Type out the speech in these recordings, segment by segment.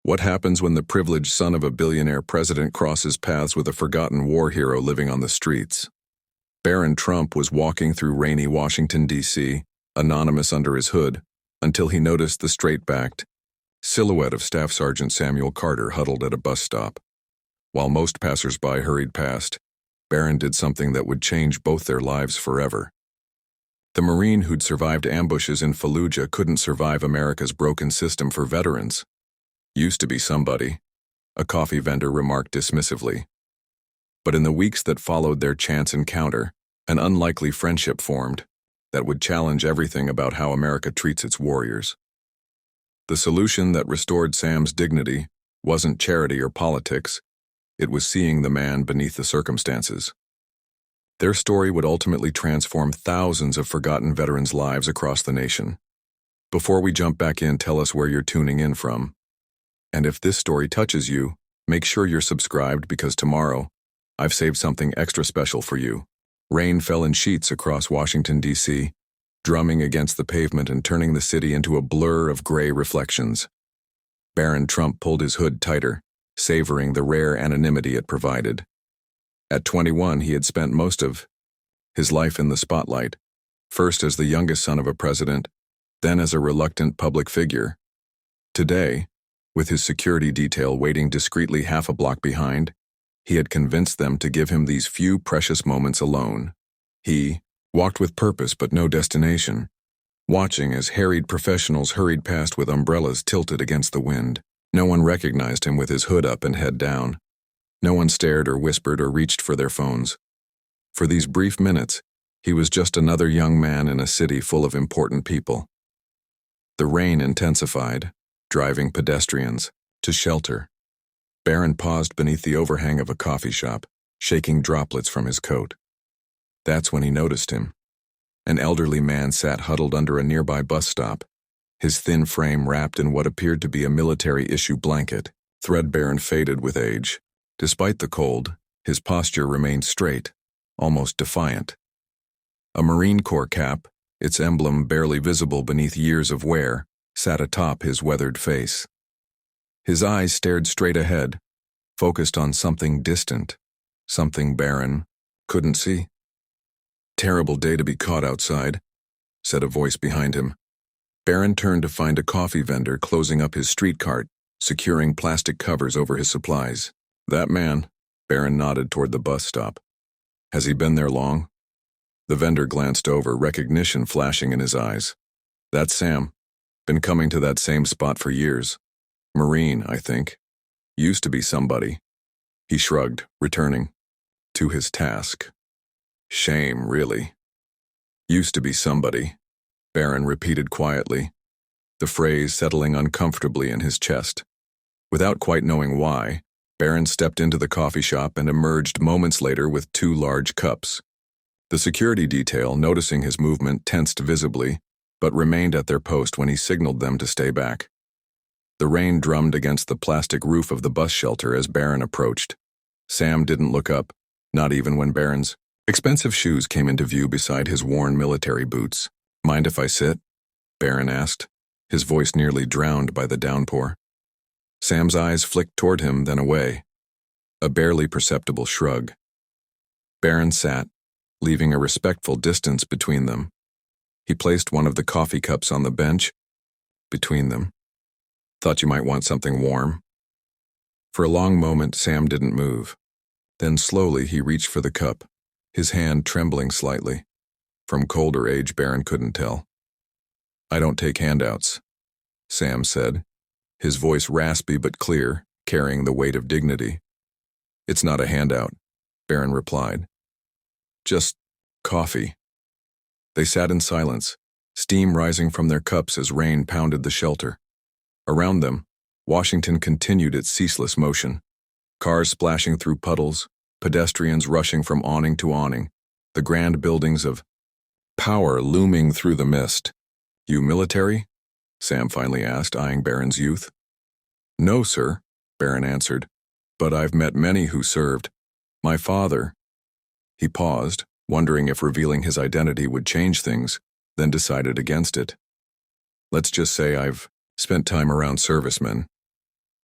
What happens when the privileged son of a billionaire president crosses paths with a forgotten war hero living on the streets? Barron Trump was walking through rainy Washington, D.C., anonymous under his hood, until he noticed the straight-backed silhouette of Staff Sergeant Samuel Carter huddled at a bus stop. While most passersby hurried past, Barron did something that would change both their lives forever. The Marine who'd survived ambushes in Fallujah couldn't survive America's broken system for veterans. Used to be somebody, a coffee vendor remarked dismissively. But in the weeks that followed their chance encounter, an unlikely friendship formed that would challenge everything about how America treats its warriors. The solution that restored Sam's dignity wasn't charity or politics, it was seeing the man beneath the circumstances. Their story would ultimately transform thousands of forgotten veterans' lives across the nation. Before we jump back in, tell us where you're tuning in from. And if this story touches you, make sure you're subscribed because tomorrow, I've saved something extra special for you. Rain fell in sheets across Washington, D.C., drumming against the pavement and turning the city into a blur of gray reflections. Barron Trump pulled his hood tighter, savoring the rare anonymity it provided. At 21, he had spent most of his life in the spotlight, first as the youngest son of a president, then as a reluctant public figure. Today, with his security detail waiting discreetly half a block behind, he had convinced them to give him these few precious moments alone. He walked with purpose but no destination, watching as harried professionals hurried past with umbrellas tilted against the wind. No one recognized him with his hood up and head down. No one stared or whispered or reached for their phones. For these brief minutes, he was just another young man in a city full of important people. The rain intensified, driving pedestrians to shelter. Barron paused beneath the overhang of a coffee shop, shaking droplets from his coat. That's when he noticed him. An elderly man sat huddled under a nearby bus stop, his thin frame wrapped in what appeared to be a military-issue blanket, threadbare and faded with age. Despite the cold, his posture remained straight, almost defiant. A Marine Corps cap, its emblem barely visible beneath years of wear, sat atop his weathered face. His eyes stared straight ahead, focused on something distant, something Barron couldn't see. "Terrible day to be caught outside," said a voice behind him. Barron turned to find a coffee vendor closing up his street cart, securing plastic covers over his supplies. "That man," Barron nodded toward the bus stop. "Has he been there long?" The vendor glanced over, recognition flashing in his eyes. "That's Sam. Been coming to that same spot for years. Marine, I think. Used to be somebody." He shrugged, returning to his task. "Shame, really. Used to be somebody," Barron repeated quietly, the phrase settling uncomfortably in his chest. Without quite knowing why, Barron stepped into the coffee shop and emerged moments later with 2 large cups. The security detail, noticing his movement, tensed visibly, but remained at their post when he signaled them to stay back. The rain drummed against the plastic roof of the bus shelter as Barron approached. Sam didn't look up, not even when Barron's expensive shoes came into view beside his worn military boots. "Mind if I sit?" Barron asked, his voice nearly drowned by the downpour. Sam's eyes flicked toward him, then away. A barely perceptible shrug. Barron sat, leaving a respectful distance between them. He placed one of the coffee cups on the bench between them. "Thought you might want something warm." For a long moment, Sam didn't move. Then slowly he reached for the cup, his hand trembling slightly. From colder age, Barron couldn't tell. "I don't take handouts," Sam said, his voice raspy but clear, carrying the weight of dignity. "It's not a handout," Barron replied. "Just coffee." They sat in silence, steam rising from their cups as rain pounded the shelter. Around them, Washington continued its ceaseless motion. Cars splashing through puddles, pedestrians rushing from awning to awning, the grand buildings of power looming through the mist. "You military?" Sam finally asked, eyeing Barron's youth. "No, sir," Barron answered, "but I've met many who served. My father—" He paused, wondering if revealing his identity would change things, then decided against it. "Let's just say I've spent time around servicemen."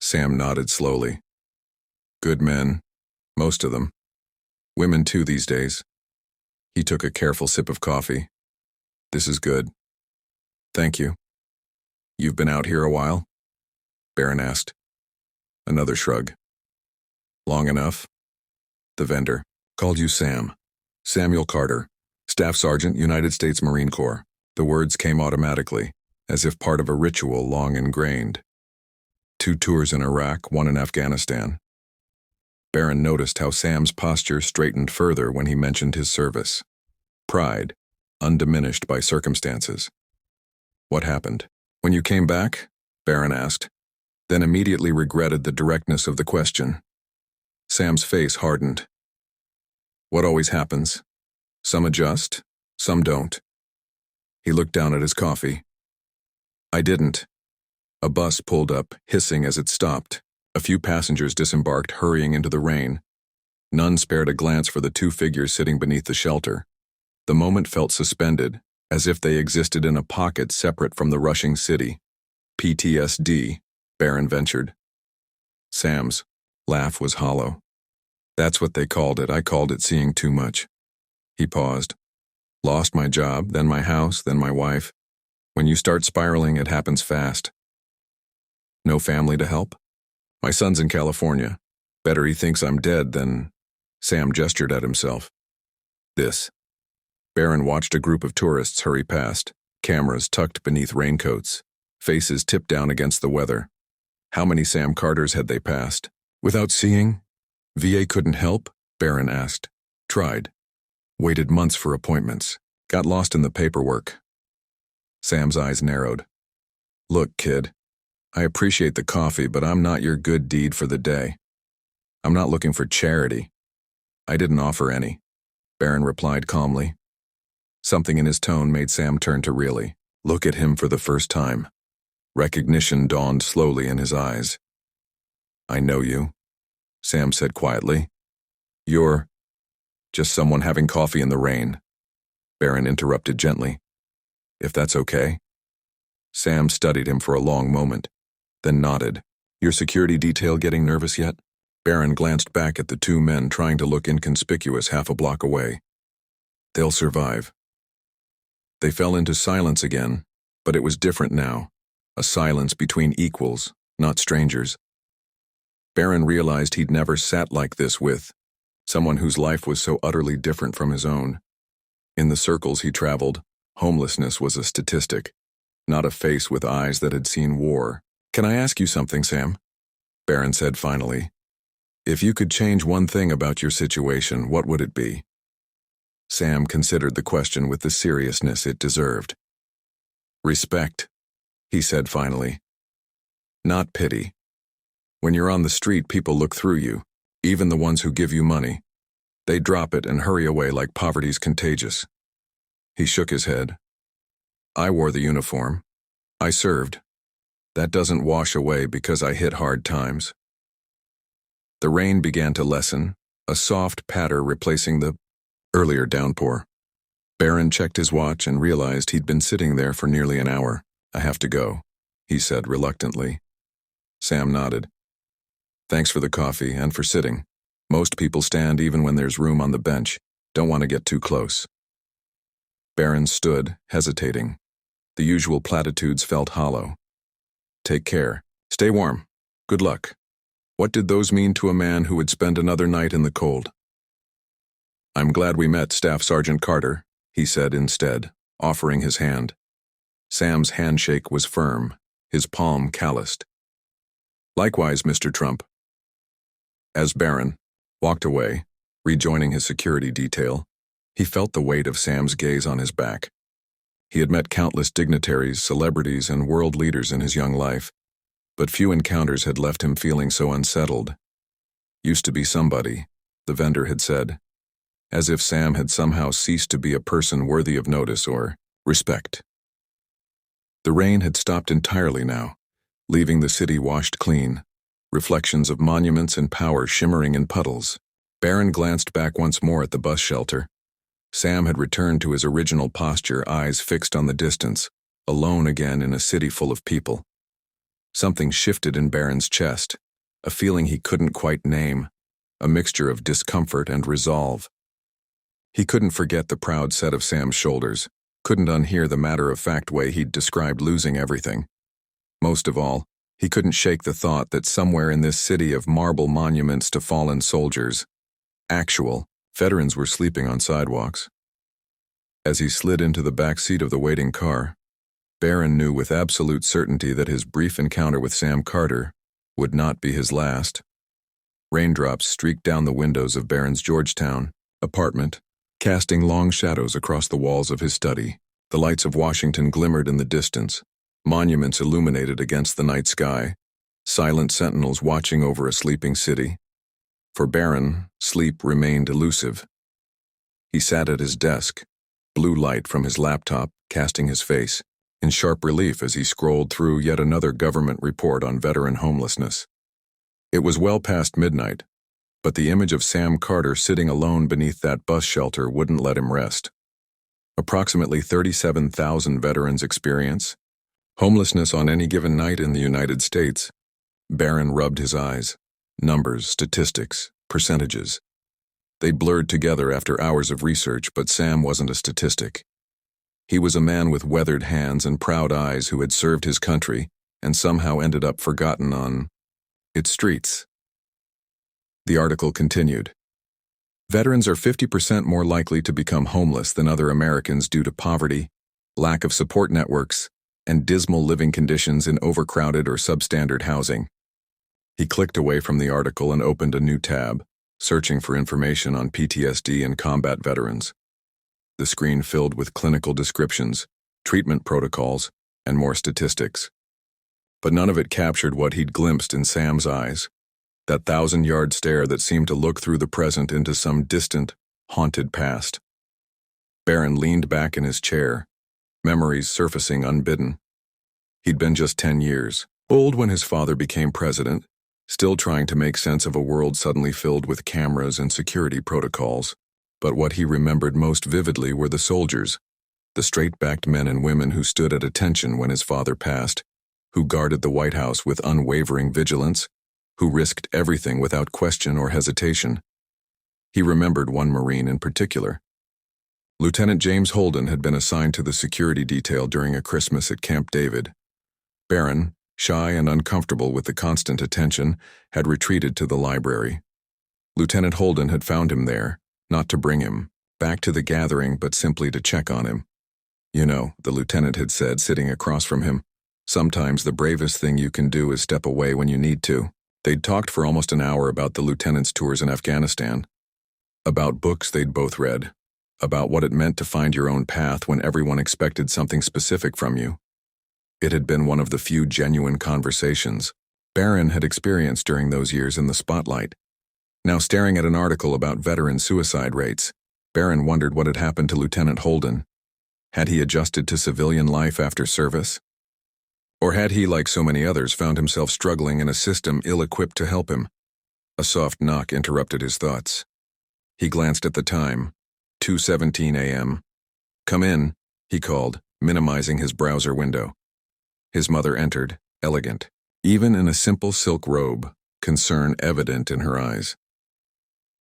Sam nodded slowly. Good men, most of them. Women too these days. He took a careful sip of coffee. This is good. Thank you. You've been out here a while? Barron asked. Another shrug. Long enough? The vendor. Called you Sam. Samuel Carter, Staff Sergeant, United States Marine Corps. The words came automatically, as if part of a ritual long ingrained. 2 tours in Iraq, 1 in Afghanistan. Barron noticed how Sam's posture straightened further when he mentioned his service. Pride, undiminished by circumstances. What happened? When you came back? Barron asked, then immediately regretted the directness of the question. Sam's face hardened. What always happens? Some adjust, some don't. He looked down at his coffee. I didn't. A bus pulled up, hissing as it stopped. A few passengers disembarked, hurrying into the rain. None spared a glance for the 2 figures sitting beneath the shelter. The moment felt suspended, as if they existed in a pocket separate from the rushing city. PTSD, Barron ventured. Sam's laugh was hollow. That's what they called it. I called it seeing too much. He paused. Lost my job, then my house, then my wife. When you start spiraling, it happens fast. No family to help? My son's in California. Better he thinks I'm dead than... Sam gestured at himself. This. Barron watched a group of tourists hurry past, cameras tucked beneath raincoats, faces tipped down against the weather. How many Sam Carters had they passed? Without seeing? VA couldn't help? Barron asked. Tried. Waited months for appointments. Got lost in the paperwork. Sam's eyes narrowed. Look, kid. I appreciate the coffee, but I'm not your good deed for the day. I'm not looking for charity. I didn't offer any. Barron replied calmly. Something in his tone made Sam turn to really look at him for the first time. Recognition dawned slowly in his eyes. I know you, Sam said quietly. You're just someone having coffee in the rain. Barron interrupted gently. If that's okay. Sam studied him for a long moment, then nodded. Your security detail getting nervous yet? Barron glanced back at the 2 men trying to look inconspicuous half a block away. They'll survive. They fell into silence again, but it was different now. A silence between equals, not strangers. Barron realized he'd never sat like this with someone whose life was so utterly different from his own. In the circles he traveled, homelessness was a statistic, not a face with eyes that had seen war. Can I ask you something, Sam? Barron said finally. If you could change one thing about your situation, what would it be? Sam considered the question with the seriousness it deserved. Respect, he said finally. Not pity. When you're on the street, people look through you, even the ones who give you money. They drop it and hurry away like poverty's contagious. He shook his head. I wore the uniform. I served. That doesn't wash away because I hit hard times. The rain began to lessen, a soft patter replacing the earlier downpour. Barron checked his watch and realized he'd been sitting there for nearly an hour. I have to go, he said reluctantly. Sam nodded. Thanks for the coffee and for sitting. Most people stand even when there's room on the bench. Don't want to get too close. Barron stood, hesitating. The usual platitudes felt hollow. Take care. Stay warm. Good luck. What did those mean to a man who would spend another night in the cold? I'm glad we met, Staff Sergeant Carter, he said instead, offering his hand. Sam's handshake was firm, his palm calloused. Likewise, Mr. Trump. As Barron walked away, rejoining his security detail, he felt the weight of Sam's gaze on his back. He had met countless dignitaries, celebrities, and world leaders in his young life, but few encounters had left him feeling so unsettled. Used to be somebody, the vendor had said, as if Sam had somehow ceased to be a person worthy of notice or respect. The rain had stopped entirely now, leaving the city washed clean, reflections of monuments and power shimmering in puddles. Barron glanced back once more at the bus shelter. Sam had returned to his original posture, eyes fixed on the distance, alone again in a city full of people. Something shifted in Barron's chest, a feeling he couldn't quite name, a mixture of discomfort and resolve. He couldn't forget the proud set of Sam's shoulders, couldn't unhear the matter-of-fact way he'd described losing everything. Most of all, he couldn't shake the thought that somewhere in this city of marble monuments to fallen soldiers, actual veterans were sleeping on sidewalks. As he slid into the back seat of the waiting car, Barron knew with absolute certainty that his brief encounter with Sam Carter would not be his last. Raindrops streaked down the windows of Barron's Georgetown apartment, casting long shadows across the walls of his study. The lights of Washington glimmered in the distance, monuments illuminated against the night sky, silent sentinels watching over a sleeping city. For Barron, sleep remained elusive. He sat at his desk, blue light from his laptop casting his face in sharp relief as he scrolled through yet another government report on veteran homelessness. It was well past midnight, but the image of Sam Carter sitting alone beneath that bus shelter wouldn't let him rest. Approximately 37,000 veterans experience homelessness on any given night in the United States. Barron rubbed his eyes. Numbers, statistics, percentages. They blurred together after hours of research, but Sam wasn't a statistic. He was a man with weathered hands and proud eyes who had served his country and somehow ended up forgotten on its streets. The article continued. Veterans are 50% more likely to become homeless than other Americans due to poverty, lack of support networks, and dismal living conditions in overcrowded or substandard housing. He clicked away from the article and opened a new tab, searching for information on PTSD and combat veterans. The screen filled with clinical descriptions, treatment protocols, and more statistics. But none of it captured what he'd glimpsed in Sam's eyes, that 1,000-yard stare that seemed to look through the present into some distant, haunted past. Barron leaned back in his chair, memories surfacing unbidden. He'd been just 10 years old when his father became president, still trying to make sense of a world suddenly filled with cameras and security protocols. But what he remembered most vividly were the soldiers, the straight-backed men and women who stood at attention when his father passed, who guarded the White House with unwavering vigilance, who risked everything without question or hesitation. He remembered one Marine in particular. Lieutenant James Holden had been assigned to the security detail during a Christmas at Camp David. Barron, shy and uncomfortable with the constant attention, had retreated to the library. Lieutenant Holden had found him there, not to bring him back to the gathering, but simply to check on him. You know, the lieutenant had said, sitting across from him, sometimes the bravest thing you can do is step away when you need to. They'd talked for almost an hour about the lieutenant's tours in Afghanistan, about books they'd both read, about what it meant to find your own path when everyone expected something specific from you. It had been one of the few genuine conversations Barron had experienced during those years in the spotlight. Now staring at an article about veteran suicide rates, Barron wondered what had happened to Lieutenant Holden. Had he adjusted to civilian life after service? Or had he, like so many others, found himself struggling in a system ill-equipped to help him? A soft knock interrupted his thoughts. He glanced at the time, 2:17 a.m. "Come in," he called, minimizing his browser window. His mother entered, elegant, even in a simple silk robe, concern evident in her eyes.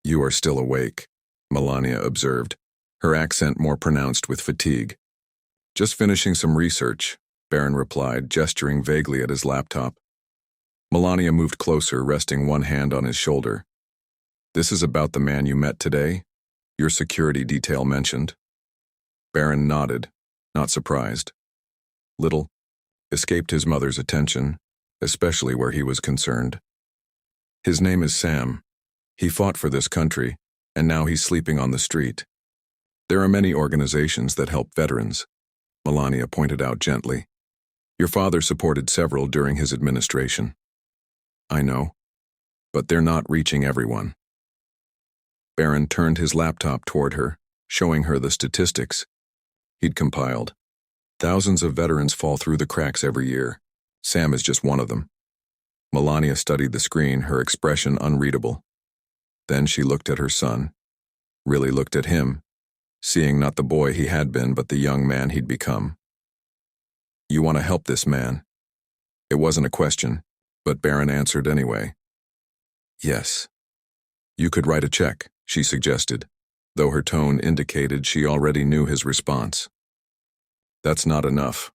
"You are still awake," Melania observed, her accent more pronounced with fatigue. "Just finishing some research," Barron replied, gesturing vaguely at his laptop. Melania moved closer, resting one hand on his shoulder. "This is about the man you met today? Your security detail mentioned?" Barron nodded, not surprised. Little escaped his mother's attention, especially where he was concerned. "His name is Sam. He fought for this country, and now he's sleeping on the street. There are many organizations that help veterans," Melania pointed out gently. "Your father supported several during his administration." "I know, but they're not reaching everyone." Barron turned his laptop toward her, showing her the statistics he'd compiled. Thousands of veterans fall through the cracks every year. Sam is just one of them. Melania studied the screen, her expression unreadable. Then she looked at her son, really looked at him, seeing not the boy he had been but the young man he'd become. "You want to help this man?" It wasn't a question, but Barron answered anyway. Yes. You could write a check, she suggested, though her tone indicated she already knew his response. That's not enough.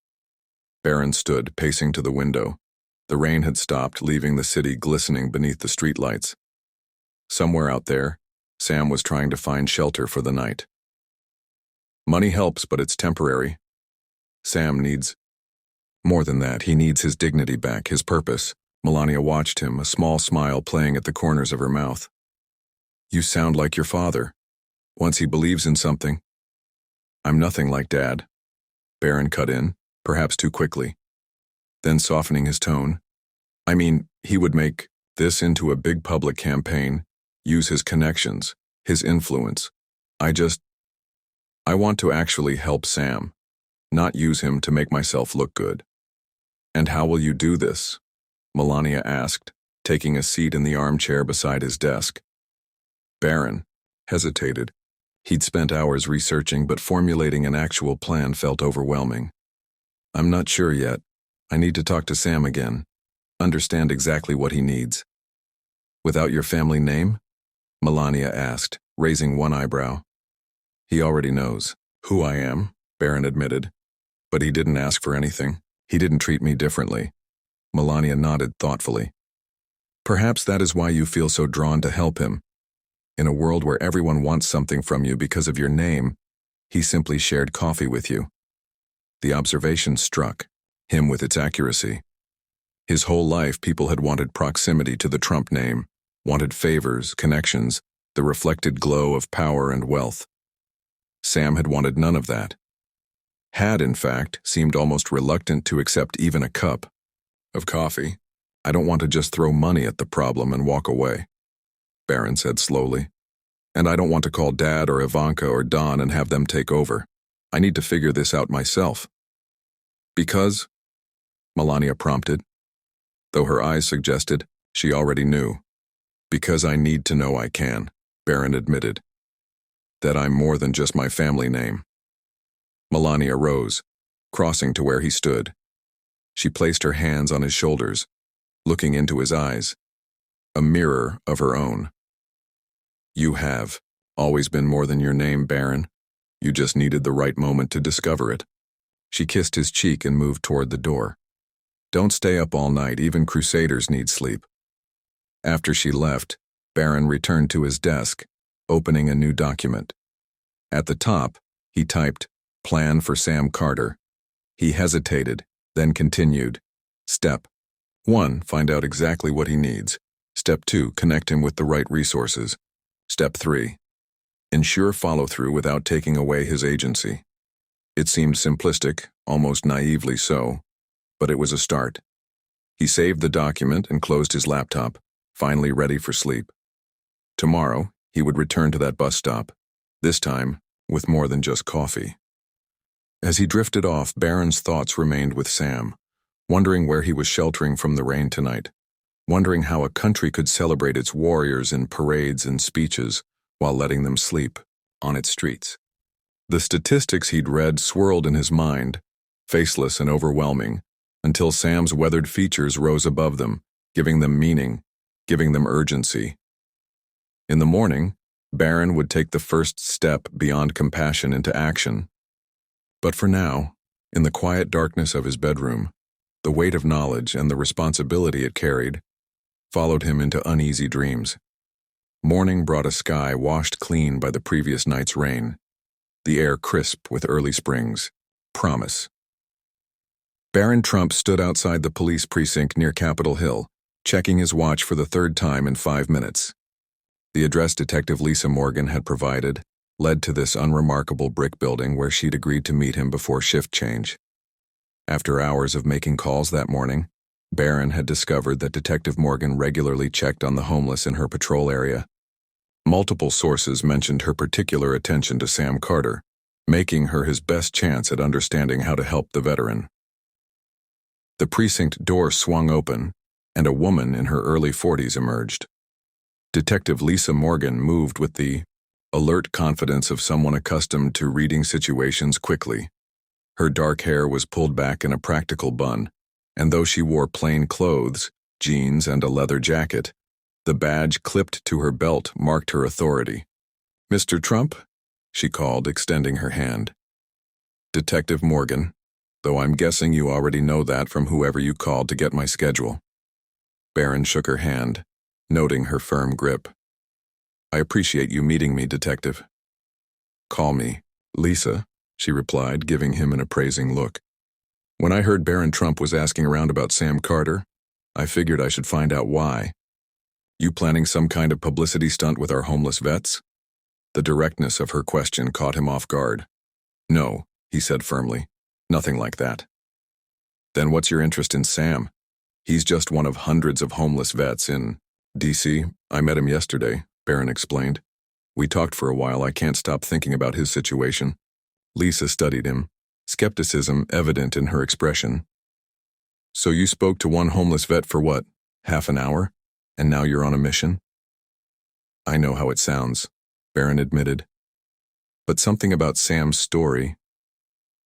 Barron stood, pacing to the window. The rain had stopped, leaving the city glistening beneath the streetlights. Somewhere out there, Sam was trying to find shelter for the night. Money helps, but it's temporary. Sam needs more than that. He needs his dignity back, his purpose. Melania watched him, a small smile playing at the corners of her mouth. You sound like your father. Once he believes in something. I'm nothing like Dad. Barron cut in, perhaps too quickly. Then softening his tone. I mean, he would make this into a big public campaign, use his connections, his influence. I want to actually help Sam, not use him to make myself look good. And how will you do this? Melania asked, taking a seat in the armchair beside his desk. Barron hesitated. He'd spent hours researching, but formulating an actual plan felt overwhelming. I'm not sure yet. I need to talk to Sam again. Understand exactly what he needs. Without your family name? Melania asked, raising one eyebrow. He already knows who I am, Barron admitted. But he didn't ask for anything. He didn't treat me differently. Melania nodded thoughtfully. Perhaps that is why you feel so drawn to help him. In a world where everyone wants something from you because of your name, he simply shared coffee with you. The observation struck him with its accuracy. His whole life, people had wanted proximity to the Trump name, wanted favors, connections, the reflected glow of power and wealth. Sam had wanted none of that. Had, in fact, seemed almost reluctant to accept even a cup of coffee. I don't want to just throw money at the problem and walk away, Barron said slowly. And I don't want to call Dad or Ivanka or Don and have them take over. I need to figure this out myself. Because? Melania prompted, though her eyes suggested she already knew. Because I need to know I can, Barron admitted. That I'm more than just my family name. Melania rose, crossing to where he stood. She placed her hands on his shoulders, looking into his eyes, a mirror of her own. You have always been more than your name, Barron. You just needed the right moment to discover it. She kissed his cheek and moved toward the door. Don't stay up all night, even crusaders need sleep. After she left, Barron returned to his desk, opening a new document. At the top, he typed, Plan for Sam Carter. He hesitated, then continued. Step 1. Find out exactly what he needs. Step 2. Connect him with the right resources. Step 3. Ensure follow-through without taking away his agency. It seemed simplistic, almost naively so, but it was a start. He saved the document and closed his laptop, finally ready for sleep. Tomorrow, he would return to that bus stop, this time with more than just coffee. As he drifted off, Barron's thoughts remained with Sam, wondering where he was sheltering from the rain tonight, wondering how a country could celebrate its warriors in parades and speeches while letting them sleep on its streets. The statistics he'd read swirled in his mind, faceless and overwhelming, until Sam's weathered features rose above them, giving them meaning, giving them urgency. In the morning, Barron would take the first step beyond compassion into action. But for now, in the quiet darkness of his bedroom, the weight of knowledge and the responsibility it carried followed him into uneasy dreams. Morning brought a sky washed clean by the previous night's rain, the air crisp with early spring's promise. Barron Trump stood outside the police precinct near Capitol Hill, checking his watch for the third time in 5 minutes. The address Detective Lisa Morgan had provided led to this unremarkable brick building where she'd agreed to meet him before shift change. After hours of making calls that morning, Barron had discovered that Detective Morgan regularly checked on the homeless in her patrol area. Multiple sources mentioned her particular attention to Sam Carter, making her his best chance at understanding how to help the veteran. The precinct door swung open, and a woman in her early 40s emerged. Detective Lisa Morgan moved with the alert confidence of someone accustomed to reading situations quickly. Her dark hair was pulled back in a practical bun, and though she wore plain clothes, jeans and a leather jacket, the badge clipped to her belt marked her authority. "Mr. Trump?" she called, extending her hand. "Detective Morgan, though I'm guessing you already know that from whoever you called to get my schedule." Barron shook her hand, noting her firm grip. "I appreciate you meeting me, Detective." "Call me Lisa," she replied, giving him an appraising look. "When I heard Barron Trump was asking around about Sam Carter, I figured I should find out why. You planning some kind of publicity stunt with our homeless vets?" The directness of her question caught him off guard. "No," he said firmly. "Nothing like that." "Then what's your interest in Sam? He's just one of hundreds of homeless vets in D.C. I met him yesterday," Barron explained. "We talked for a while. I can't stop thinking about his situation." Lisa studied him, skepticism evident in her expression. "So you spoke to one homeless vet for what, half an hour? And now you're on a mission?" "I know how it sounds," Barron admitted. "But something about Sam's story.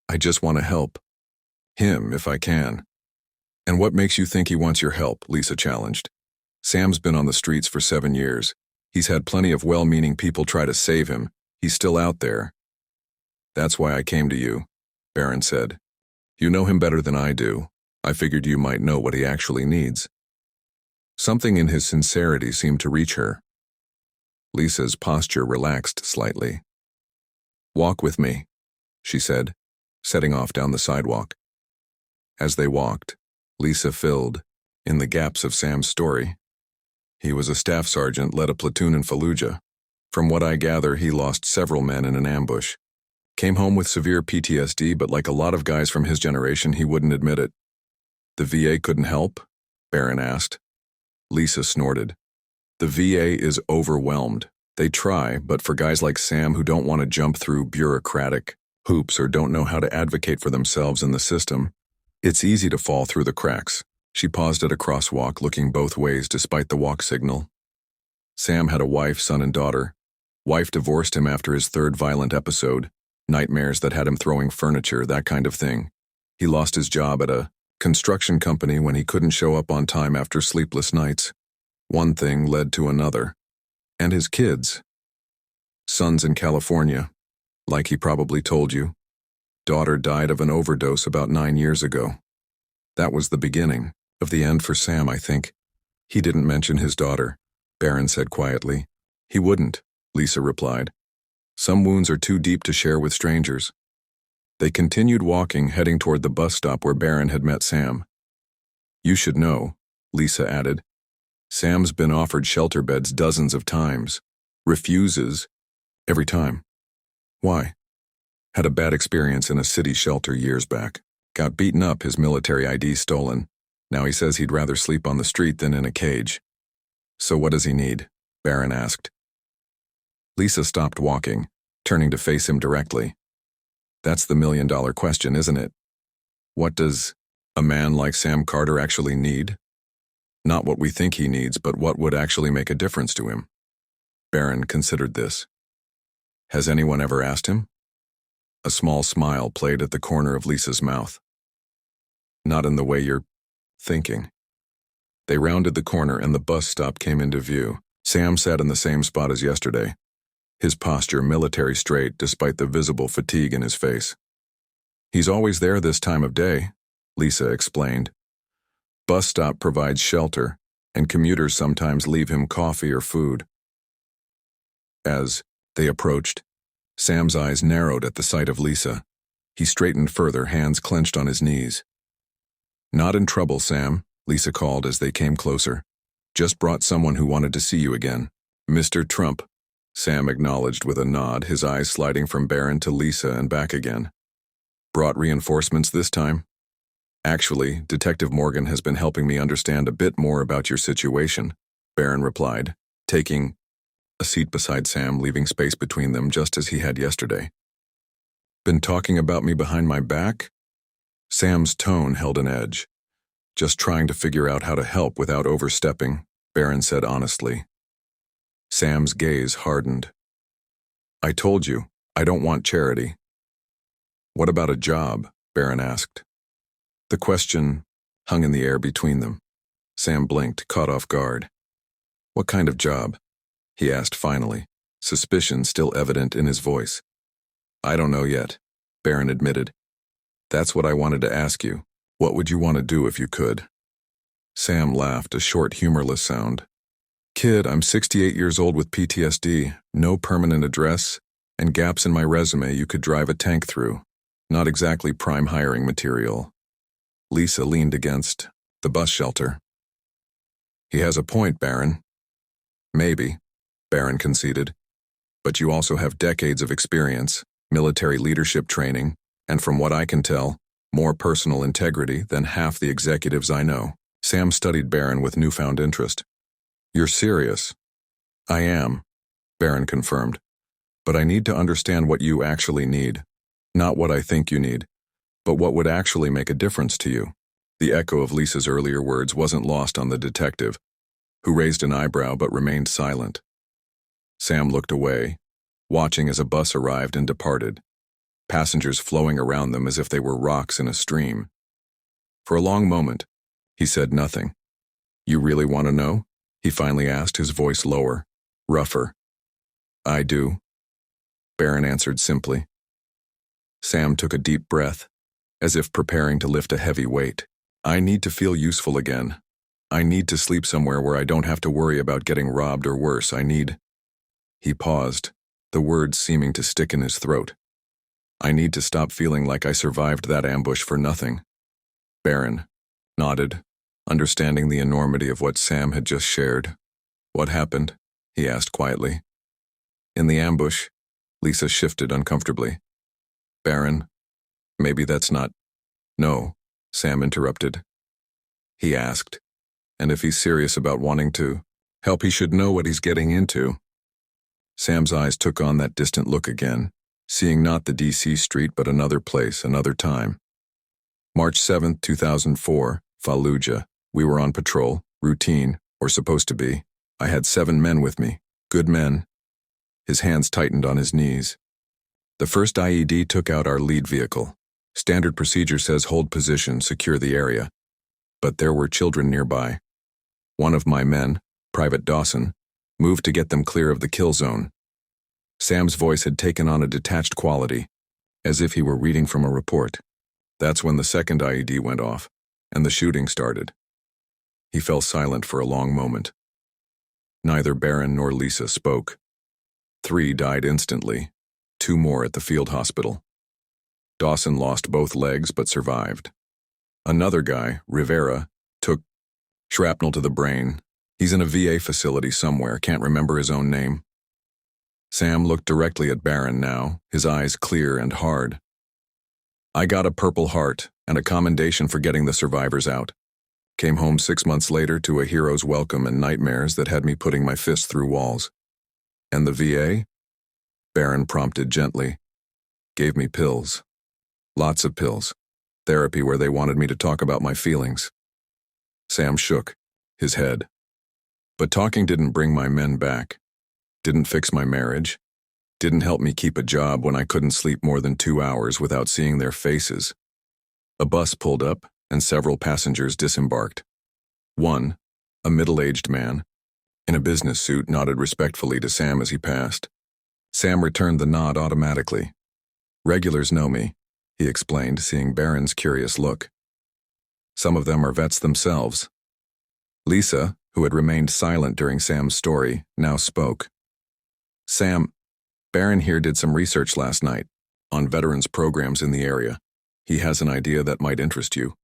I just want to help him if I can." "And what makes you think he wants your help?" Lisa challenged. "Sam's been on the streets for 7 years. He's had plenty of well-meaning people try to save him. He's still out there." "That's why I came to you," Barron said. "You know him better than I do. I figured you might know what he actually needs." Something in his sincerity seemed to reach her. Lisa's posture relaxed slightly. "Walk with me," she said, setting off down the sidewalk. As they walked, Lisa filled in the gaps of Sam's story. He was a staff sergeant, led a platoon in Fallujah. From what I gather, he lost several men in an ambush. Came home with severe PTSD, but like a lot of guys from his generation, he wouldn't admit it. "The VA couldn't help?" Barron asked. Lisa snorted. "The VA is overwhelmed. They try, but for guys like Sam who don't want to jump through bureaucratic hoops or don't know how to advocate for themselves in the system, it's easy to fall through the cracks." She paused at a crosswalk, looking both ways despite the walk signal. Sam had a wife, son, and daughter. Wife divorced him after his third violent episode, nightmares that had him throwing furniture, that kind of thing. He lost his job at a construction company when he couldn't show up on time after sleepless nights. One thing led to another. And his kids. Son's in California, like he probably told you. Daughter died of an overdose about 9 years ago. That was the beginning of the end for Sam, I think. "He didn't mention his daughter," Barron said quietly. "He wouldn't," Lisa replied. "Some wounds are too deep to share with strangers." They continued walking, heading toward the bus stop where Barron had met Sam. "You should know," Lisa added. "Sam's been offered shelter beds dozens of times. Refuses every time." "Why?" "Had a bad experience in a city shelter years back. Got beaten up, his military ID stolen. Now he says he'd rather sleep on the street than in a cage." "So what does he need?" Barron asked. Lisa stopped walking, turning to face him directly. "That's the million-dollar question, isn't it? What does a man like Sam Carter actually need? Not what we think he needs, but what would actually make a difference to him." Barron considered this. "Has anyone ever asked him?" A small smile played at the corner of Lisa's mouth. "Not in the way you're thinking." They rounded the corner and the bus stop came into view. Sam sat in the same spot as yesterday, his posture military straight despite the visible fatigue in his face. "He's always there this time of day," Lisa explained. "Bus stop provides shelter, and commuters sometimes leave him coffee or food." As they approached, Sam's eyes narrowed at the sight of Lisa. He straightened further, hands clenched on his knees. "Not in trouble, Sam," Lisa called as they came closer. "Just brought someone who wanted to see you again. Mr. Trump," Sam acknowledged with a nod, his eyes sliding from Barron to Lisa and back again. "Brought reinforcements this time?" "Actually, Detective Morgan has been helping me understand a bit more about your situation," Barron replied, taking a seat beside Sam, leaving space between them just as he had yesterday. "Been talking about me behind my back?" Sam's tone held an edge. "Just trying to figure out how to help without overstepping," Barron said honestly. Sam's gaze hardened. "I told you, I don't want charity." "What about a job?" Barron asked. The question hung in the air between them. Sam blinked, caught off guard. "What kind of job?" he asked finally, suspicion still evident in his voice. "I don't know yet," Barron admitted. "That's what I wanted to ask you. What would you want to do if you could?" Sam laughed, a short, humorless sound. "Kid, I'm 68 years old with PTSD, no permanent address, and gaps in my resume you could drive a tank through. Not exactly prime hiring material." Lisa leaned against the bus shelter. "He has a point, Barron." "Maybe," Barron conceded. "But you also have decades of experience, military leadership training, and from what I can tell, more personal integrity than half the executives I know." Sam studied Barron with newfound interest. "You're serious?" "I am," Barron confirmed. "But I need to understand what you actually need. Not what I think you need, but what would actually make a difference to you." The echo of Lisa's earlier words wasn't lost on the detective, who raised an eyebrow but remained silent. Sam looked away, watching as a bus arrived and departed, passengers flowing around them as if they were rocks in a stream. For a long moment, he said nothing. "You really want to know?" he finally asked, his voice lower, rougher. "I do," Barron answered simply. Sam took a deep breath, as if preparing to lift a heavy weight. "I need to feel useful again. I need to sleep somewhere where I don't have to worry about getting robbed or worse. I need—" He paused, the words seeming to stick in his throat. "I need to stop feeling like I survived that ambush for nothing." Barron nodded, understanding the enormity of what Sam had just shared. "What happened?" he asked quietly. "In the ambush," Lisa shifted uncomfortably. "Barron, maybe that's not—" "No," Sam interrupted. He asked, and if he's serious about wanting to help, he should know what he's getting into. Sam's eyes took on that distant look again, seeing not the D.C. street but another place, another time. March 7, 2004, Fallujah. We were on patrol, routine, or supposed to be. I had 7 men with me, good men. His hands tightened on his knees. The first IED took out our lead vehicle. Standard procedure says hold position, secure the area. But there were children nearby. One of my men, Private Dawson, moved to get them clear of the kill zone. Sam's voice had taken on a detached quality, as if he were reading from a report. That's when the second IED went off, and the shooting started. He fell silent for a long moment. Neither Barron nor Lisa spoke. 3 died instantly, 2 more at the field hospital. Dawson lost both legs but survived. Another guy, Rivera, took shrapnel to the brain. He's in a VA facility somewhere, can't remember his own name. Sam looked directly at Barron now, his eyes clear and hard. I got a Purple Heart and a commendation for getting the survivors out. Came home 6 months later to a hero's welcome and nightmares that had me putting my fists through walls. And the VA? Barron prompted gently. Gave me pills. Lots of pills. Therapy where they wanted me to talk about my feelings. Sam shook his head. But talking didn't bring my men back. Didn't fix my marriage. Didn't help me keep a job when I couldn't sleep more than 2 hours without seeing their faces. A bus pulled up and several passengers disembarked. One, a middle-aged man, in a business suit, nodded respectfully to Sam as he passed. Sam returned the nod automatically. Regulars know me, he explained, seeing Barron's curious look. Some of them are vets themselves. Lisa, who had remained silent during Sam's story, now spoke. Sam, Barron here did some research last night on veterans programs in the area. He has an idea that might interest you.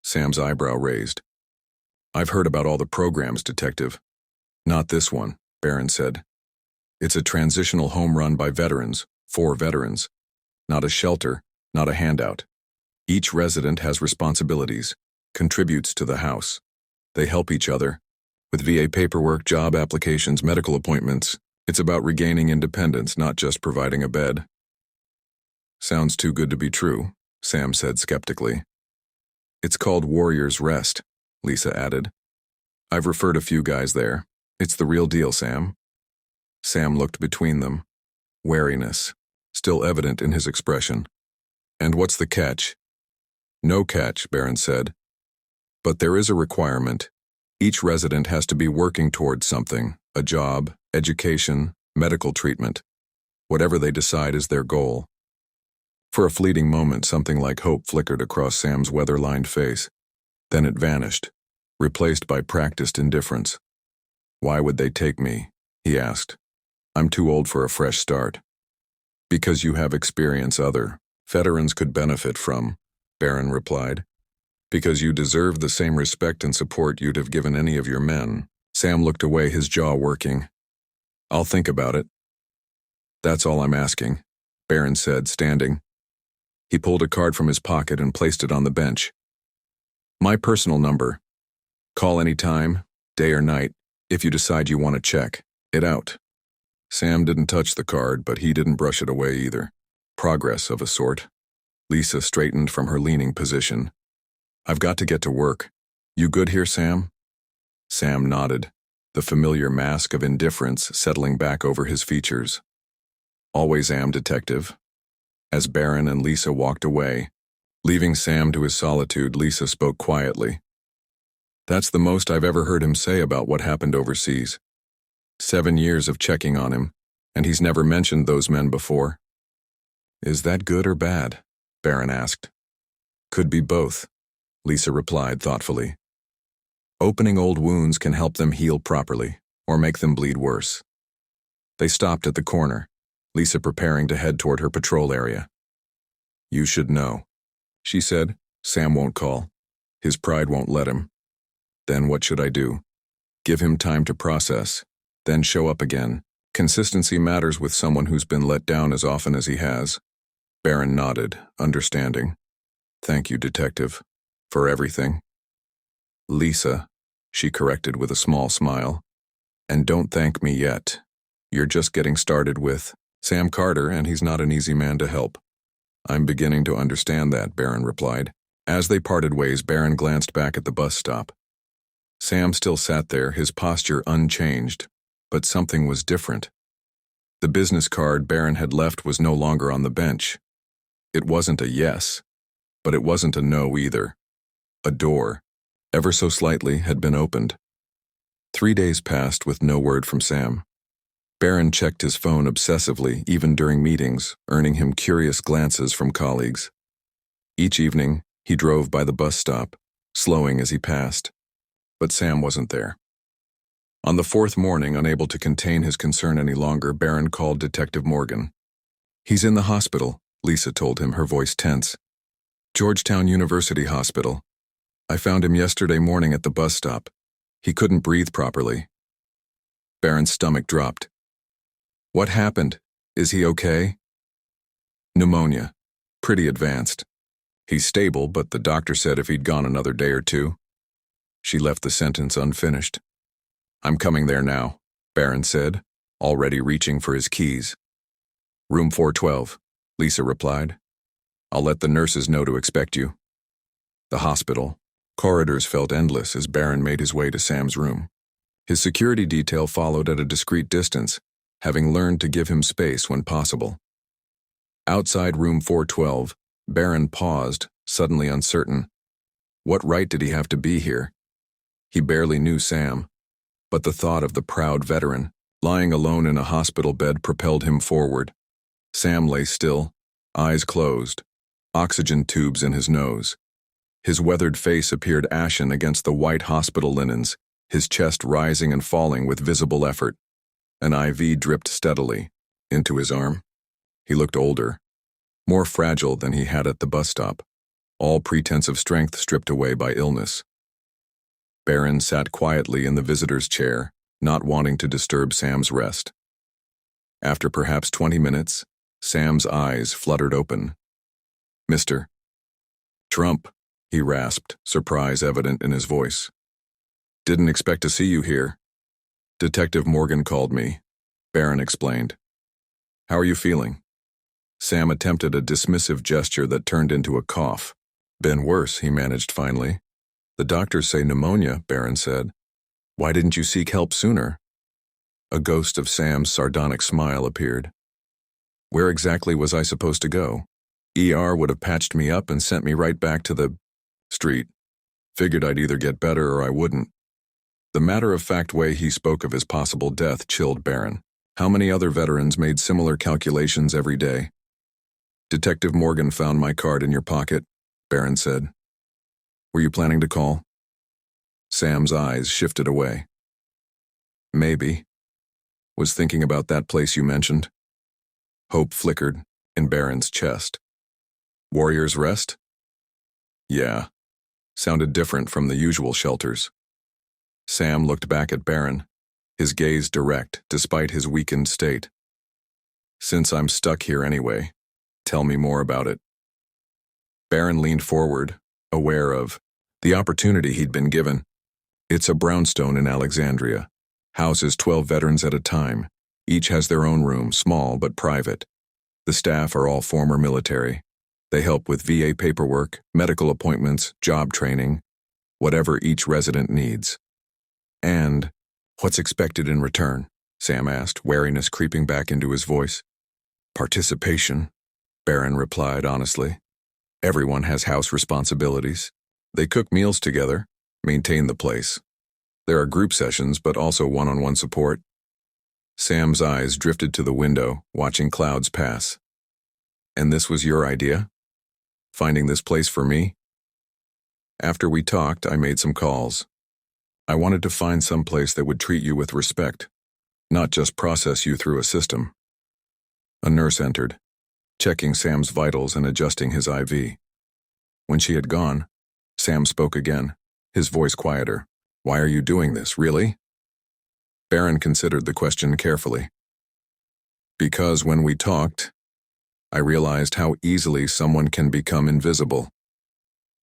Sam's eyebrow raised. I've heard about all the programs, Detective. Not this one, Barron said. It's a transitional home run by veterans, for veterans. Not a shelter, not a handout. Each resident has responsibilities, contributes to the house. They help each other. With VA paperwork, job applications, medical appointments, it's about regaining independence, not just providing a bed. Sounds too good to be true, Sam said skeptically. It's called Warrior's Rest, Lisa added. I've referred a few guys there. It's the real deal, Sam. Sam looked between them. Wariness, still evident in his expression. And what's the catch? No catch, Barron said. But there is a requirement. Each resident has to be working towards something, a job, education, medical treatment. Whatever they decide is their goal. For a fleeting moment, something like hope flickered across Sam's weather-lined face. Then it vanished, replaced by practiced indifference. "Why would they take me?" he asked. "I'm too old for a fresh start." "Because you have experience other veterans could benefit from," Barron replied. "Because you deserve the same respect and support you'd have given any of your men." Sam looked away, his jaw working. "I'll think about it." "That's all I'm asking," Barron said, standing. He pulled a card from his pocket and placed it on the bench. "My personal number. Call any time, day or night, if you decide you want to check it out." Sam didn't touch the card, but he didn't brush it away either. Progress of a sort. Lisa straightened from her leaning position. "I've got to get to work. You good here, Sam?" Sam nodded, the familiar mask of indifference settling back over his features. "Always am, Detective." As Barron and Lisa walked away, leaving Sam to his solitude, Lisa spoke quietly. "That's the most I've ever heard him say about what happened overseas. 7 years of checking on him, and he's never mentioned those men before." "Is that good or bad?" Barron asked. "Could be both," Lisa replied thoughtfully. "Opening old wounds can help them heal properly, or make them bleed worse." They stopped at the corner, Lisa preparing to head toward her patrol area. "You should know," she said. "Sam won't call. His pride won't let him." "Then what should I do?" "Give him time to process, then show up again. Consistency matters with someone who's been let down as often as he has." Barron nodded, understanding. "Thank you, Detective, for everything." "Lisa," she corrected with a small smile. "And don't thank me yet. You're just getting started with Sam Carter, and he's not an easy man to help." "I'm beginning to understand that," Barron replied. As they parted ways, Barron glanced back at the bus stop. Sam still sat there, his posture unchanged, but something was different. The business card Barron had left was no longer on the bench. It wasn't a yes, but it wasn't a no either. A door, ever so slightly, had been opened. 3 days passed with no word from Sam. Barron checked his phone obsessively, even during meetings, earning him curious glances from colleagues. Each evening, he drove by the bus stop, slowing as he passed. But Sam wasn't there. On the 4th morning, unable to contain his concern any longer, Barron called Detective Morgan. "He's in the hospital," Lisa told him, her voice tense. "Georgetown University Hospital. I found him yesterday morning at the bus stop. He couldn't breathe properly." Barron's stomach dropped. "What happened? Is he okay?" "Pneumonia. Pretty advanced. He's stable, but the doctor said if he'd gone another day or two." She left the sentence unfinished. "I'm coming there now," Barron said, already reaching for his keys. "Room 412, Lisa replied. "I'll let the nurses know to expect you." The hospital. Corridors felt endless as Barron made his way to Sam's room. His security detail followed at a discreet distance, having learned to give him space when possible. Outside room 412, Barron paused, suddenly uncertain. What right did he have to be here? He barely knew Sam, but the thought of the proud veteran, lying alone in a hospital bed, propelled him forward. Sam lay still, eyes closed, oxygen tubes in his nose. His weathered face appeared ashen against the white hospital linens, his chest rising and falling with visible effort. An IV dripped steadily into his arm. He looked older, more fragile than he had at the bus stop, all pretense of strength stripped away by illness. Barron sat quietly in the visitor's chair, not wanting to disturb Sam's rest. After perhaps 20 minutes, Sam's eyes fluttered open. "Mr. Trump," he rasped, surprise evident in his voice. "Didn't expect to see you here." "Detective Morgan called me," Barron explained. "How are you feeling?" Sam attempted a dismissive gesture that turned into a cough. "Been worse," he managed finally. "The doctors say pneumonia," Barron said. "Why didn't you seek help sooner?" A ghost of Sam's sardonic smile appeared. "Where exactly was I supposed to go? ER would have patched me up and sent me right back to the street." Figured I'd either get better or I wouldn't. The matter-of-fact way he spoke of his possible death chilled Barron. How many other veterans made similar calculations every day? Detective Morgan found my card in your pocket, Barron said. Were you planning to call? Sam's eyes shifted away. Maybe. Was thinking about that place you mentioned. Hope flickered in Barron's chest. Warrior's Rest? Yeah. Sounded different from the usual shelters. Sam looked back at Barron, his gaze direct despite his weakened state. Since I'm stuck here anyway, tell me more about it. Barron leaned forward, aware of the opportunity he'd been given. It's a brownstone in Alexandria. Houses 12 veterans at a time. Each has their own room, small but private. The staff are all former military. They help with VA paperwork, medical appointments, job training, whatever each resident needs. And what's expected in return? Sam asked, wariness creeping back into his voice. Participation, Barron replied honestly. Everyone has house responsibilities. They cook meals together, maintain the place. There are group sessions, but also one-on-one support. Sam's eyes drifted to the window, watching clouds pass. And this was your idea? Finding this place for me? After we talked, I made some calls. I wanted to find some place that would treat you with respect, not just process you through a system. A nurse entered, checking Sam's vitals and adjusting his IV. When she had gone, Sam spoke again, his voice quieter. Why are you doing this, really? Barron considered the question carefully. Because when we talked, I realized how easily someone can become invisible.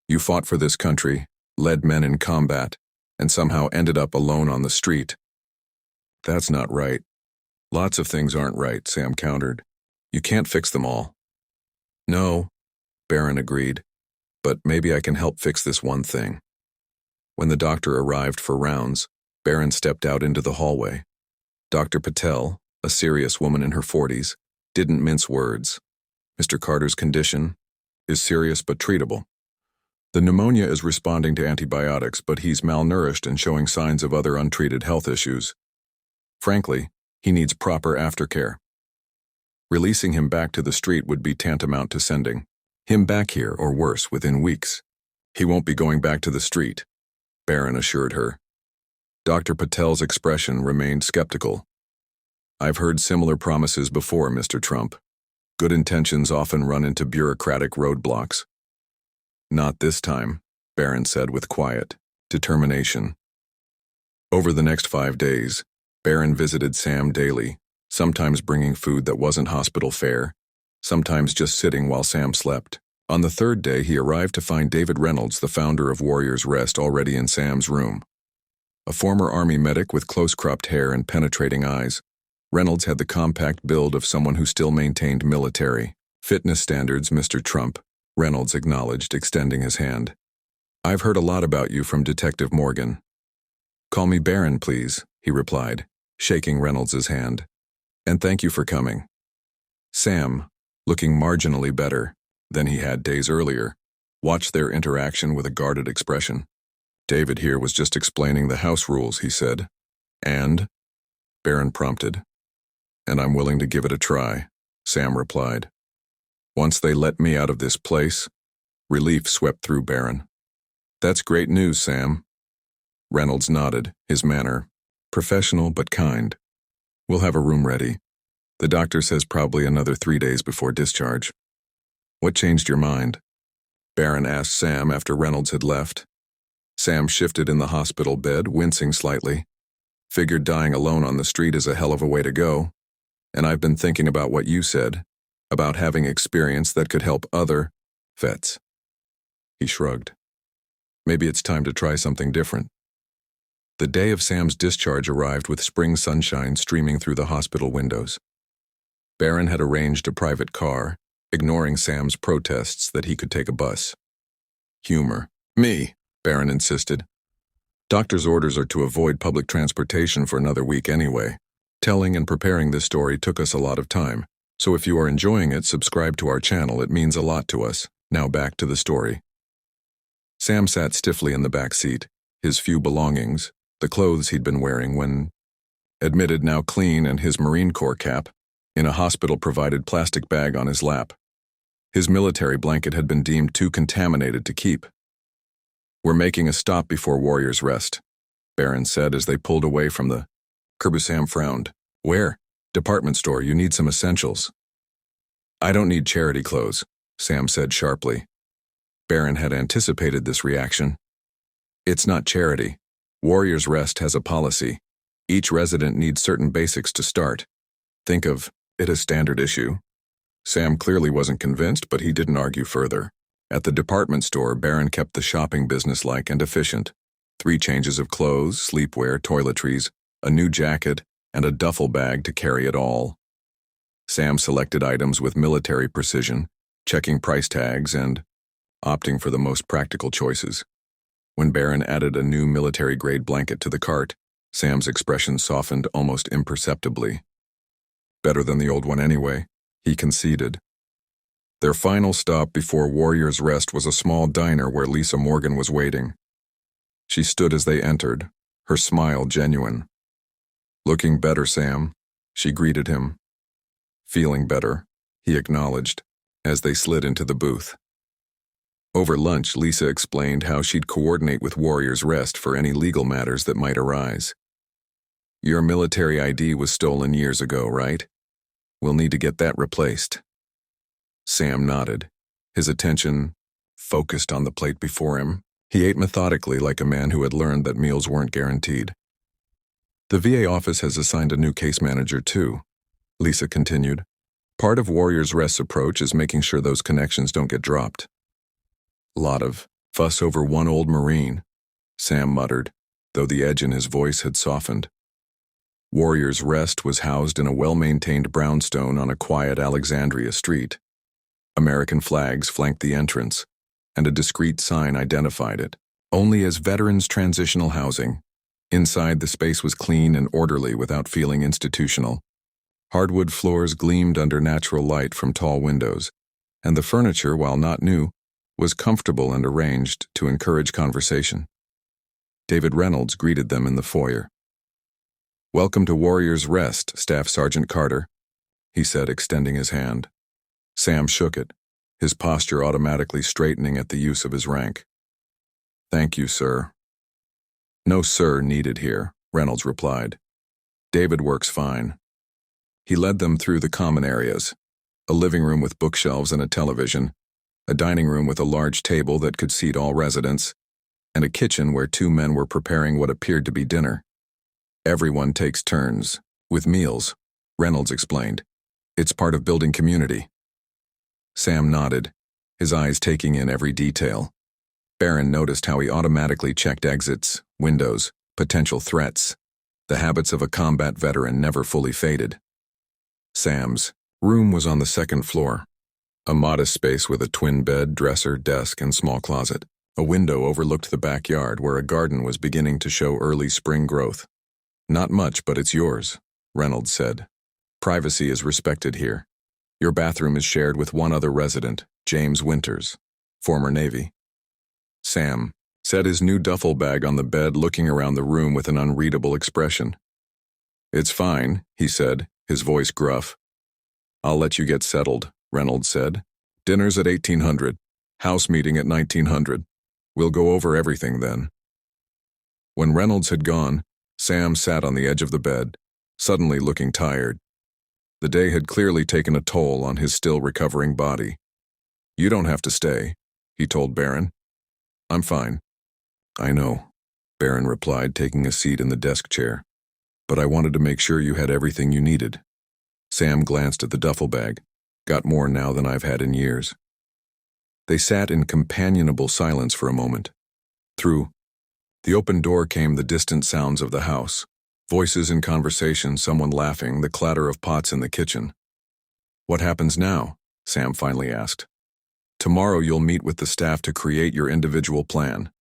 You fought for this country, led men in combat, and somehow ended up alone on the street. That's not right. Lots of things aren't right, Sam countered. You can't fix them all. No, Barron agreed, but maybe I can help fix this one thing. When the doctor arrived for rounds, Barron stepped out into the hallway. Dr. Patel, a serious woman in her 40s, didn't mince words. Mr. Carter's condition is serious but treatable. The pneumonia is responding to antibiotics, but he's malnourished and showing signs of other untreated health issues. Frankly, he needs proper aftercare. Releasing him back to the street would be tantamount to sending him back here, or worse, within weeks. He won't be going back to the street, Barron assured her. Dr. Patel's expression remained skeptical. I've heard similar promises before, Mr. Trump. Good intentions often run into bureaucratic roadblocks. Not this time, Barron said with quiet determination. Over the next 5 days, Barron visited Sam daily, sometimes bringing food that wasn't hospital fare, sometimes just sitting while Sam slept. On the 3rd day, he arrived to find David Reynolds, the founder of Warrior's Rest, already in Sam's room. A former Army medic with close-cropped hair and penetrating eyes, Reynolds had the compact build of someone who still maintained military fitness standards, Mr. Trump, Reynolds acknowledged, extending his hand. I've heard a lot about you from Detective Morgan. Call me Barron, please, he replied, shaking Reynolds' hand. And thank you for coming. Sam, looking marginally better than he had days earlier, watched their interaction with a guarded expression. David here was just explaining the house rules, he said. And? Barron prompted. And I'm willing to give it a try, Sam replied. Once they let me out of this place, relief swept through Barron. That's great news, Sam. Reynolds nodded, his manner professional but kind. We'll have a room ready. The doctor says probably another 3 days before discharge. What changed your mind? Barron asked Sam after Reynolds had left. Sam shifted in the hospital bed, wincing slightly. Figured dying alone on the street is a hell of a way to go. And I've been thinking about what you said, about having experience that could help other vets. He shrugged. Maybe it's time to try something different. The day of Sam's discharge arrived with spring sunshine streaming through the hospital windows. Barron had arranged a private car, ignoring Sam's protests that he could take a bus. Humor. Me, Barron insisted. Doctor's orders are to avoid public transportation for another week anyway. Telling and preparing this story took us a lot of time, so if you are enjoying it, subscribe to our channel. It means a lot to us. Now back to the story. Sam sat stiffly in the back seat, his few belongings, the clothes he'd been wearing when admitted now clean and his Marine Corps cap, in a hospital-provided plastic bag on his lap. His military blanket had been deemed too contaminated to keep. "We're making a stop before Warrior's Rest," Barron said as they pulled away from the curb. Sam frowned. "Where?" "Department store, you need some essentials." "I don't need charity clothes," Sam said sharply. Barron had anticipated this reaction. "It's not charity. Warrior's Rest has a policy. Each resident needs certain basics to start. Think of it as standard issue." Sam clearly wasn't convinced, but he didn't argue further. At the department store, Barron kept the shopping businesslike and efficient. 3 changes of clothes, sleepwear, toiletries, a new jacket, and a duffel bag to carry it all. Sam selected items with military precision, checking price tags and opting for the most practical choices. When Barron added a new military-grade blanket to the cart, Sam's expression softened almost imperceptibly. "Better than the old one anyway," he conceded. Their final stop before Warrior's Rest was a small diner where Lisa Morgan was waiting. She stood as they entered, her smile genuine. "Looking better, Sam," she greeted him. "Feeling better," he acknowledged, as they slid into the booth. Over lunch, Lisa explained how she'd coordinate with Warrior's Rest for any legal matters that might arise. "Your military ID was stolen years ago, right? We'll need to get that replaced." Sam nodded, his attention focused on the plate before him. He ate methodically like a man who had learned that meals weren't guaranteed. "The VA office has assigned a new case manager too," Lisa continued. "Part of Warrior's Rest's approach is making sure those connections don't get dropped." "Lot of fuss over one old Marine," Sam muttered, though the edge in his voice had softened. Warrior's Rest was housed in a well-maintained brownstone on a quiet Alexandria street. American flags flanked the entrance, and a discreet sign identified it, only as Veterans Transitional Housing. Inside, the space was clean and orderly without feeling institutional. Hardwood floors gleamed under natural light from tall windows, and the furniture, while not new, was comfortable and arranged to encourage conversation. David Reynolds greeted them in the foyer. "Welcome to Warrior's Rest, Staff Sergeant Carter," he said, extending his hand. Sam shook it, his posture automatically straightening at the use of his rank. "Thank you, sir." "No sir needed here," Reynolds replied. "David works fine." He led them through the common areas, a living room with bookshelves and a television, a dining room with a large table that could seat all residents, and a kitchen where 2 men were preparing what appeared to be dinner. "Everyone takes turns with meals," Reynolds explained. "It's part of building community." Sam nodded, his eyes taking in every detail. Barron noticed how he automatically checked exits, windows, potential threats. The habits of a combat veteran never fully faded. Sam's room was on the 2nd floor, a modest space with a twin bed, dresser, desk, and small closet. A window overlooked the backyard where a garden was beginning to show early spring growth. "Not much, but it's yours," Reynolds said. "Privacy is respected here. Your bathroom is shared with one other resident, James Winters, former Navy." Sam set his new duffel bag on the bed, looking around the room with an unreadable expression. "It's fine," he said, his voice gruff. "I'll let you get settled," Reynolds said. "Dinner's at 1800, house meeting at 1900. We'll go over everything then." When Reynolds had gone, Sam sat on the edge of the bed, suddenly looking tired. The day had clearly taken a toll on his still recovering body. "You don't have to stay," he told Barron. "I'm fine." "I know," Barron replied, taking a seat in the desk chair. "But I wanted to make sure you had everything you needed." Sam glanced at the duffel bag. "Got more now than I've had in years." They sat in companionable silence for a moment. Through the open door came the distant sounds of the house. Voices in conversation, someone laughing, the clatter of pots in the kitchen. "What happens now?" Sam finally asked. "Tomorrow you'll meet with the staff to create your individual plan,"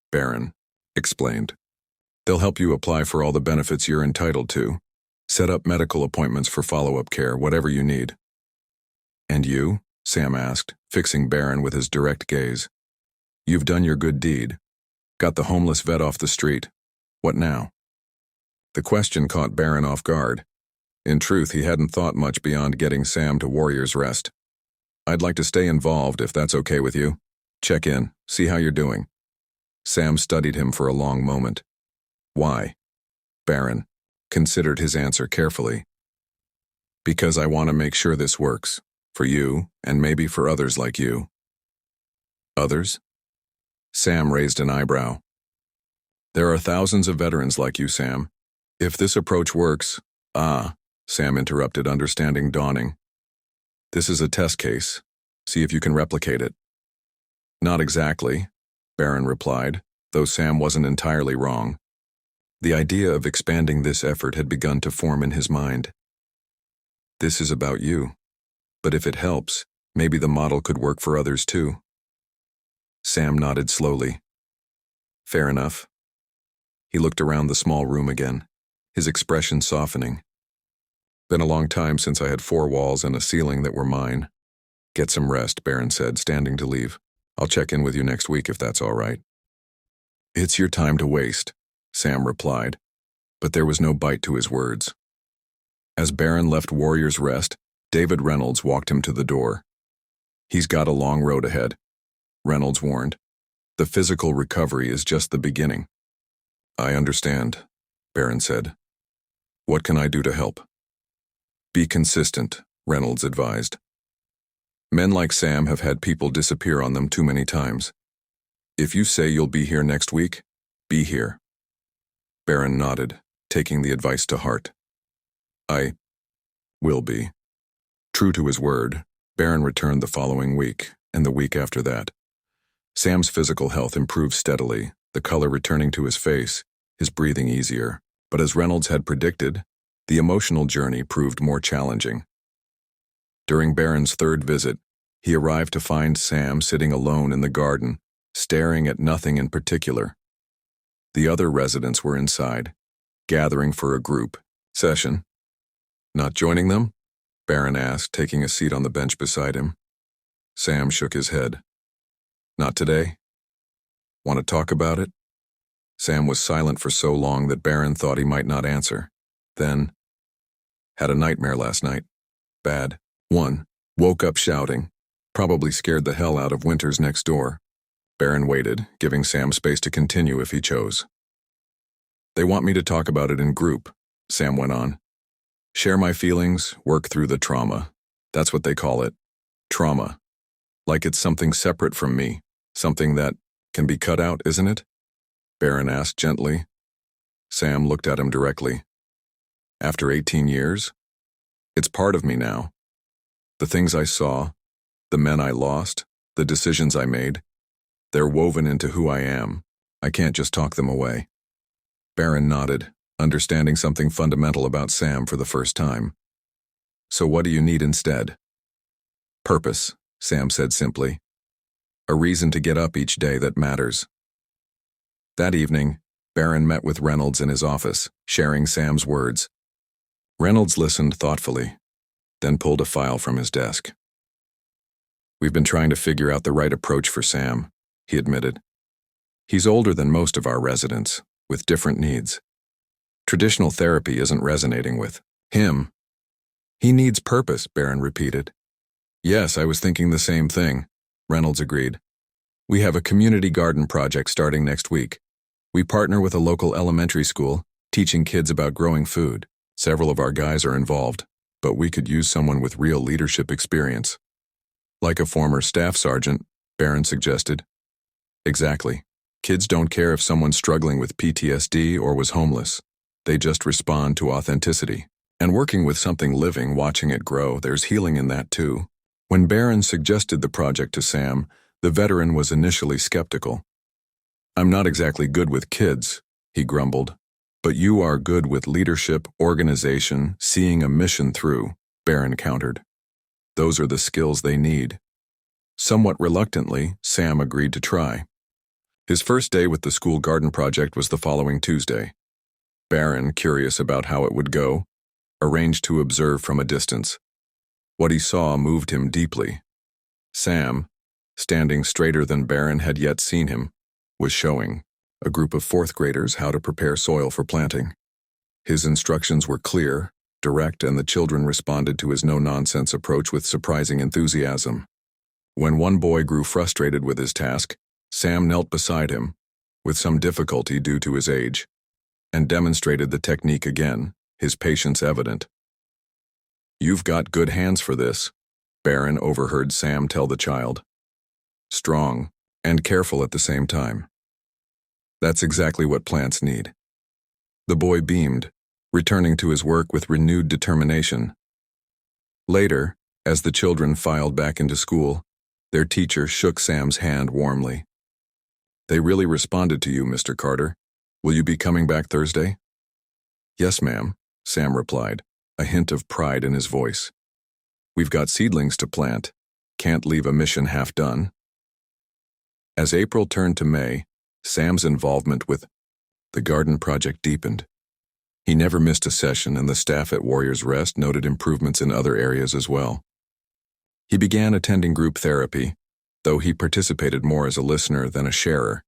Barron explained. "They'll help you apply for all the benefits you're entitled to, set up medical appointments for follow-up care, whatever you need." "And you?" Sam asked, fixing Barron with his direct gaze. You've done your good deed. Got the homeless vet off the street. What now? The question caught Barron off guard. In truth, he hadn't thought much beyond getting Sam to Warrior's Rest. I'd like to stay involved if that's okay with you. Check in, see how you're doing. Sam studied him for a long moment. Why? Barron considered his answer carefully. Because I want to make sure this works. For you, and maybe for others like you. Others? Sam raised an eyebrow. There are thousands of veterans like you, Sam. If this approach works, Sam interrupted, understanding dawning. This is a test case. See if you can replicate it. Not exactly, Barron replied, though Sam wasn't entirely wrong. The idea of expanding this effort had begun to form in his mind. This is about you. But if it helps, maybe the model could work for others too. Sam nodded slowly. Fair enough. He looked around the small room again, his expression softening. Been a long time since I had 4 walls and a ceiling that were mine. Get some rest, Barron said, standing to leave. I'll check in with you next week if that's all right. It's your time to waste, Sam replied, but there was no bite to his words. As Barron left Warrior's Rest, David Reynolds walked him to the door. He's got a long road ahead, Reynolds warned. The physical recovery is just the beginning. I understand, Barron said. What can I do to help? Be consistent, Reynolds advised. Men like Sam have had people disappear on them too many times. If you say you'll be here next week, be here. Barron nodded, taking the advice to heart. I will be. True to his word, Barron returned the following week, and the week after that. Sam's physical health improved steadily, the color returning to his face, his breathing easier, but as Reynolds had predicted, the emotional journey proved more challenging. During Barron's 3rd visit, he arrived to find Sam sitting alone in the garden, staring at nothing in particular. The other residents were inside, gathering for a group session. Not joining them? Barron asked, taking a seat on the bench beside him. Sam shook his head. Not today? Want to talk about it? Sam was silent for so long that Barron thought he might not answer. Then, had a nightmare last night. Bad. 1. Woke up shouting. Probably scared the hell out of Winters next door. Barron waited, giving Sam space to continue if he chose. They want me to talk about it in group, Sam went on. Share my feelings, work through the trauma. That's what they call it. Trauma. Like it's something separate from me. Something that can be cut out, isn't it? Barron asked gently. Sam looked at him directly. After 18 years? It's part of me now. The things I saw, the men I lost, the decisions I made, they're woven into who I am. I can't just talk them away. Barron nodded, understanding something fundamental about Sam for the first time. So what do you need instead? Purpose, Sam said simply. A reason to get up each day that matters. That evening, Barron met with Reynolds in his office, sharing Sam's words. Reynolds listened thoughtfully, then pulled a file from his desk. We've been trying to figure out the right approach for Sam, he admitted. He's older than most of our residents, with different needs. Traditional therapy isn't resonating with him. He needs purpose, Barron repeated. Yes, I was thinking the same thing, Reynolds agreed. We have a community garden project starting next week. We partner with a local elementary school, teaching kids about growing food. Several of our guys are involved, but we could use someone with real leadership experience. Like a former staff sergeant, Barron suggested. Exactly. Kids don't care if someone's struggling with PTSD or was homeless. They just respond to authenticity. And working with something living, watching it grow, there's healing in that too. When Barron suggested the project to Sam, the veteran was initially skeptical. I'm not exactly good with kids, he grumbled. But you are good with leadership, organization, seeing a mission through, Barron countered. Those are the skills they need. Somewhat reluctantly, Sam agreed to try. His first day with the school garden project was the following Tuesday. Barron, curious about how it would go, arranged to observe from a distance. What he saw moved him deeply. Sam, standing straighter than Barron had yet seen him, was showing a group of fourth graders how to prepare soil for planting. His instructions were clear, direct, and the children responded to his no-nonsense approach with surprising enthusiasm. When one boy grew frustrated with his task, Sam knelt beside him, with some difficulty due to his age, and demonstrated the technique again, his patience evident. "You've got good hands for this," Barron overheard Sam tell the child. "Strong, and careful at the same time. That's exactly what plants need." The boy beamed, returning to his work with renewed determination. Later, as the children filed back into school, their teacher shook Sam's hand warmly. "They really responded to you, Mr. Carter. Will you be coming back Thursday?" "Yes, ma'am," Sam replied, a hint of pride in his voice. "We've got seedlings to plant. Can't leave a mission half done." As April turned to May, Sam's involvement with the garden project deepened. He never missed a session, and the staff at Warriors Rest noted improvements in other areas as well. He began attending group therapy, though he participated more as a listener than a sharer.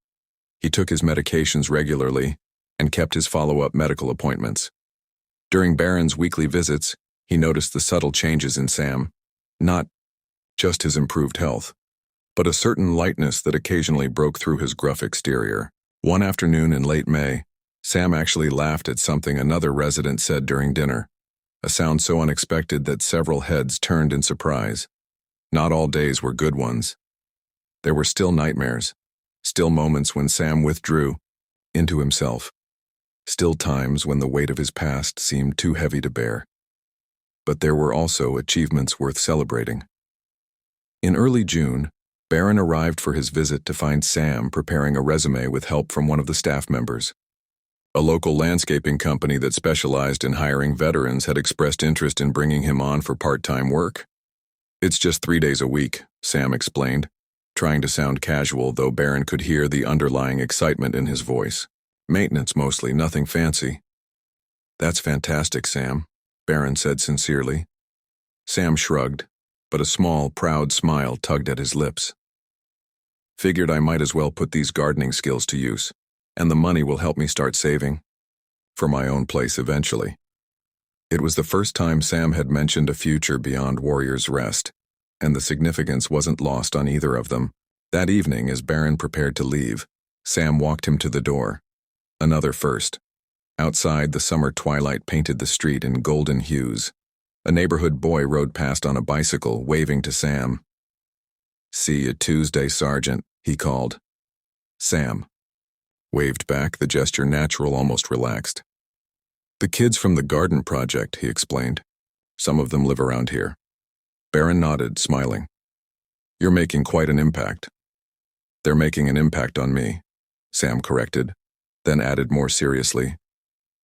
He took his medications regularly and kept his follow-up medical appointments. During Barron's weekly visits, he noticed the subtle changes in Sam, not just his improved health, but a certain lightness that occasionally broke through his gruff exterior. One afternoon in late May, Sam actually laughed at something another resident said during dinner, a sound so unexpected that several heads turned in surprise. Not all days were good ones. There were still nightmares, still moments when Sam withdrew into himself, still times when the weight of his past seemed too heavy to bear. But there were also achievements worth celebrating. In early June, Barron arrived for his visit to find Sam preparing a resume with help from one of the staff members. A local landscaping company that specialized in hiring veterans had expressed interest in bringing him on for part-time work. "It's just 3 days a week," Sam explained, trying to sound casual, though Barron could hear the underlying excitement in his voice. "Maintenance mostly, nothing fancy." "That's fantastic, Sam," Barron said sincerely. Sam shrugged, but a small, proud smile tugged at his lips. "Figured I might as well put these gardening skills to use, and the money will help me start saving for my own place eventually." It was the first time Sam had mentioned a future beyond Warriors Rest, and the significance wasn't lost on either of them. That evening, as Barron prepared to leave, Sam walked him to the door. Another first. Outside, the summer twilight painted the street in golden hues. A neighborhood boy rode past on a bicycle, waving to Sam. "See you Tuesday, Sergeant," he called. Sam waved back, the gesture natural, almost relaxed. "The kids from the garden project," he explained. "Some of them live around here." Barron nodded, smiling. "You're making quite an impact." "They're making an impact on me," Sam corrected, then added more seriously,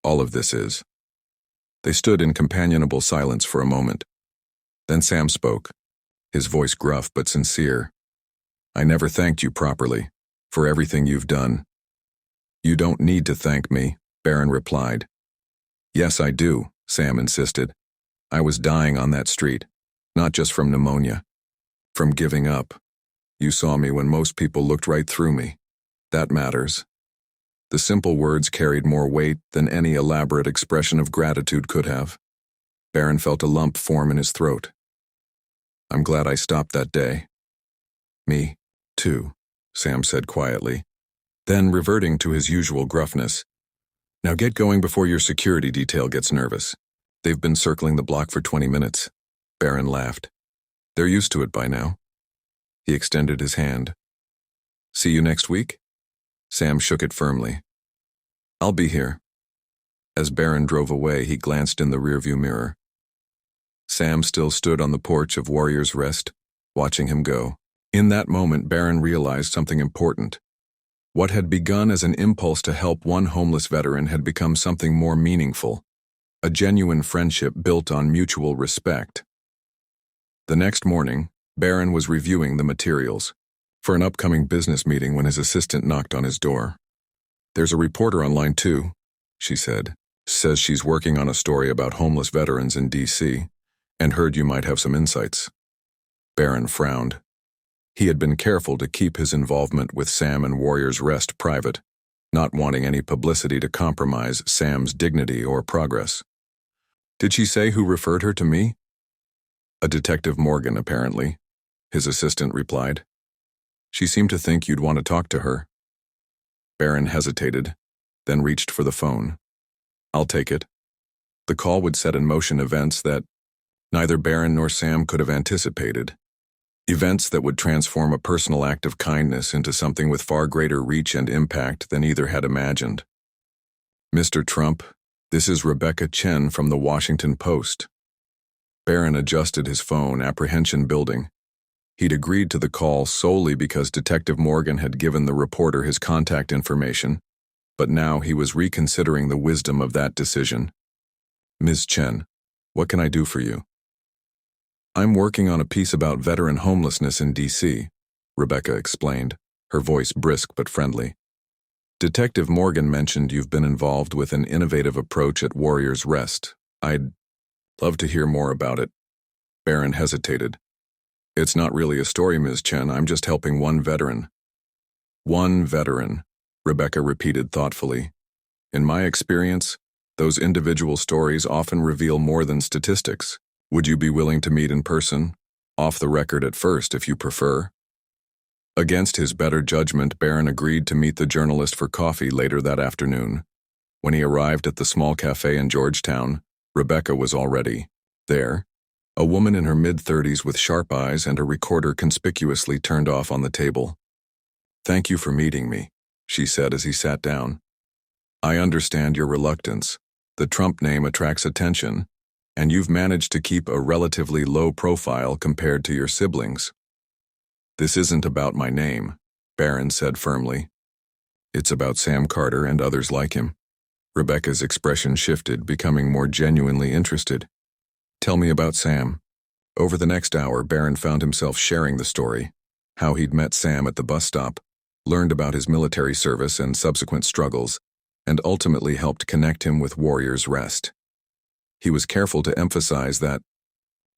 "All of this is." They stood in companionable silence for a moment. Then Sam spoke, his voice gruff but sincere. "I never thanked you properly for everything you've done." "You don't need to thank me," Barron replied. "Yes, I do," Sam insisted. "I was dying on that street, not just from pneumonia, from giving up. You saw me when most people looked right through me. That matters." The simple words carried more weight than any elaborate expression of gratitude could have. Barron felt a lump form in his throat. "I'm glad I stopped that day." "Me, too," Sam said quietly. Then, reverting to his usual gruffness, "Now get going before your security detail gets nervous. They've been circling the block for 20 minutes. Barron laughed. "They're used to it by now." He extended his hand. "See you next week?" Sam shook it firmly. "I'll be here." As Barron drove away, he glanced in the rearview mirror. Sam still stood on the porch of Warriors Rest, watching him go. In that moment, Barron realized something important. What had begun as an impulse to help one homeless veteran had become something more meaningful, a genuine friendship built on mutual respect. The next morning, Barron was reviewing the materials for an upcoming business meeting when his assistant knocked on his door. "There's a reporter on line 2, she said. "Says she's working on a story about homeless veterans in D.C. and heard you might have some insights." Barron frowned. He had been careful to keep his involvement with Sam and Warrior's Rest private, not wanting any publicity to compromise Sam's dignity or progress. Did she say who referred her to me? A Detective Morgan, apparently, his assistant replied. She seemed to think you'd want to talk to her. Barron hesitated, then reached for the phone. I'll take it. The call would set in motion events that neither Barron nor Sam could have anticipated. Events that would transform a personal act of kindness into something with far greater reach and impact than either had imagined. Mr. Trump, this is Rebecca Chen from the Washington Post. Barron adjusted his phone, apprehension building. He'd agreed to the call solely because Detective Morgan had given the reporter his contact information, but now he was reconsidering the wisdom of that decision. Ms. Chen, what can I do for you? I'm working on a piece about veteran homelessness in D.C., Rebecca explained, her voice brisk but friendly. Detective Morgan mentioned you've been involved with an innovative approach at Warrior's Rest. I'd love to hear more about it. Barron hesitated. It's not really a story, Ms. Chen. I'm just helping one veteran. One veteran, Rebecca repeated thoughtfully. In my experience, those individual stories often reveal more than statistics. Would you be willing to meet in person? Off the record at first, if you prefer. Against his better judgment, Barron agreed to meet the journalist for coffee later that afternoon. When he arrived at the small cafe in Georgetown, Rebecca was already there, a woman in her mid-30s with sharp eyes and a recorder conspicuously turned off on the table. Thank you for meeting me, she said as he sat down. I understand your reluctance. The Trump name attracts attention, and you've managed to keep a relatively low profile compared to your siblings. This isn't about my name, Barron said firmly. It's about Sam Carter and others like him. Rebecca's expression shifted, becoming more genuinely interested. Tell me about Sam. Over the next hour, Barron found himself sharing the story, how he'd met Sam at the bus stop, learned about his military service and subsequent struggles, and ultimately helped connect him with Warrior's Rest. He was careful to emphasize that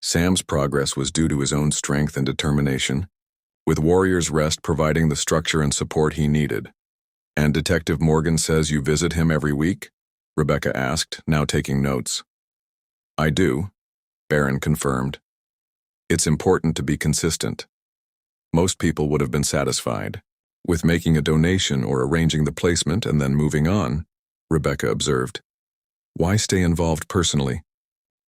Sam's progress was due to his own strength and determination, with Warrior's Rest providing the structure and support he needed. And Detective Morgan says you visit him every week? Rebecca asked, now taking notes. I do, Barron confirmed. It's important to be consistent. Most people would have been satisfied with making a donation or arranging the placement and then moving on, Rebecca observed. Why stay involved personally?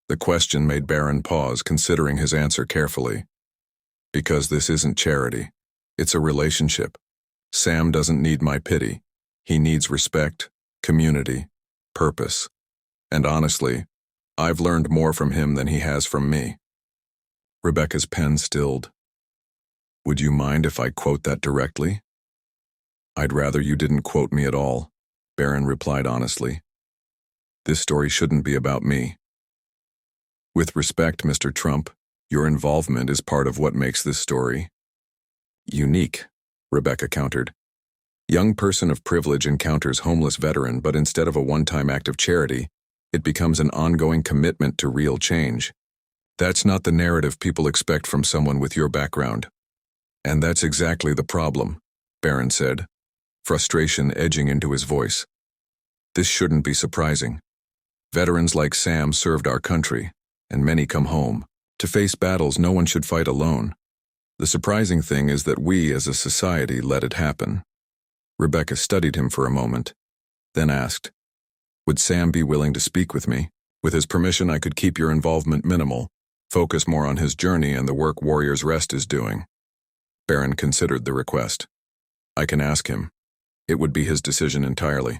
The question made Barron pause, considering his answer carefully. Because this isn't charity. It's a relationship. Sam doesn't need my pity. He needs respect, community, purpose. And honestly, I've learned more from him than he has from me. Rebecca's pen stilled. Would you mind if I quote that directly? I'd rather you didn't quote me at all, Barron replied honestly. This story shouldn't be about me. With respect, Mr. Trump, your involvement is part of what makes this story unique, Rebecca countered. Young person of privilege encounters homeless veteran, but instead of a one-time act of charity, it becomes an ongoing commitment to real change. That's not the narrative people expect from someone with your background. And that's exactly the problem, Barron said, frustration edging into his voice. This shouldn't be surprising. Veterans like Sam served our country, and many come home to face battles no one should fight alone. The surprising thing is that we as a society let it happen. Rebecca studied him for a moment, then asked, would Sam be willing to speak with me? With his permission, I could keep your involvement minimal, focus more on his journey and the work Warrior's Rest is doing. Barron considered the request. I can ask him. It would be his decision entirely.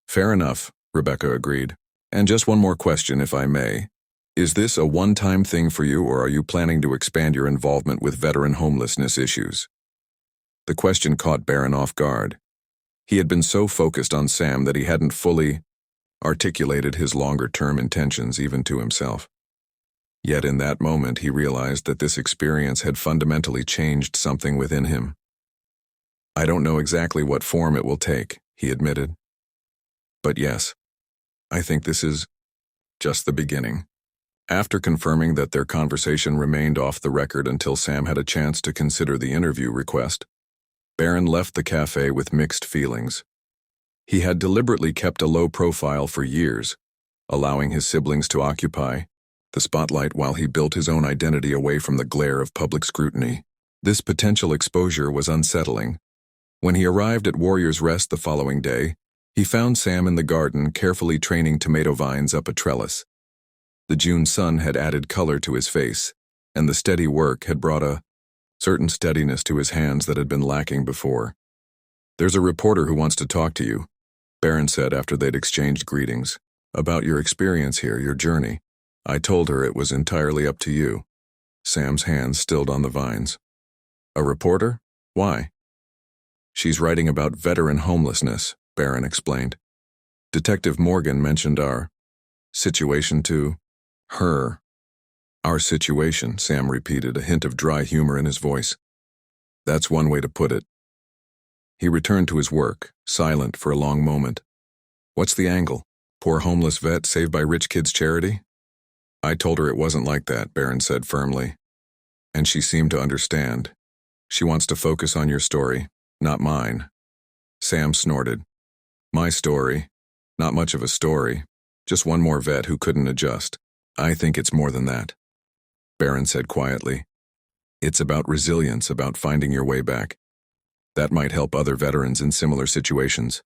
Fair enough, Rebecca agreed. And just one more question, if I may. Is this a one-time thing for you, or are you planning to expand your involvement with veteran homelessness issues? The question caught Barron off guard. He had been so focused on Sam that he hadn't fully articulated his longer-term intentions even to himself. Yet in that moment he realized that this experience had fundamentally changed something within him. I don't know exactly what form it will take, he admitted. But yes, I think this is just the beginning. After confirming that their conversation remained off the record until Sam had a chance to consider the interview request, Barron left the cafe with mixed feelings. He had deliberately kept a low profile for years, allowing his siblings to occupy the spotlight while he built his own identity away from the glare of public scrutiny. This potential exposure was unsettling. When he arrived at Warrior's Rest the following day, he found Sam in the garden carefully training tomato vines up a trellis. The June sun had added color to his face, and the steady work had brought a certain steadiness to his hands that had been lacking before. "There's a reporter who wants to talk to you," Barron said after they'd exchanged greetings. "About your experience here, your journey. I told her it was entirely up to you." Sam's hands stilled on the vines. "A reporter? Why?" "She's writing about veteran homelessness," Barron explained. "Detective Morgan mentioned our situation to her." "Our situation," Sam repeated, a hint of dry humor in his voice. "That's one way to put it." He returned to his work, silent for a long moment. "What's the angle? Poor homeless vet saved by rich kids' charity?" "I told her it wasn't like that," Barron said firmly. "And she seemed to understand. She wants to focus on your story, not mine." Sam snorted. "My story? Not much of a story. Just one more vet who couldn't adjust. I think it's more than that," Barron said quietly. "It's about resilience, about finding your way back. That might help other veterans in similar situations."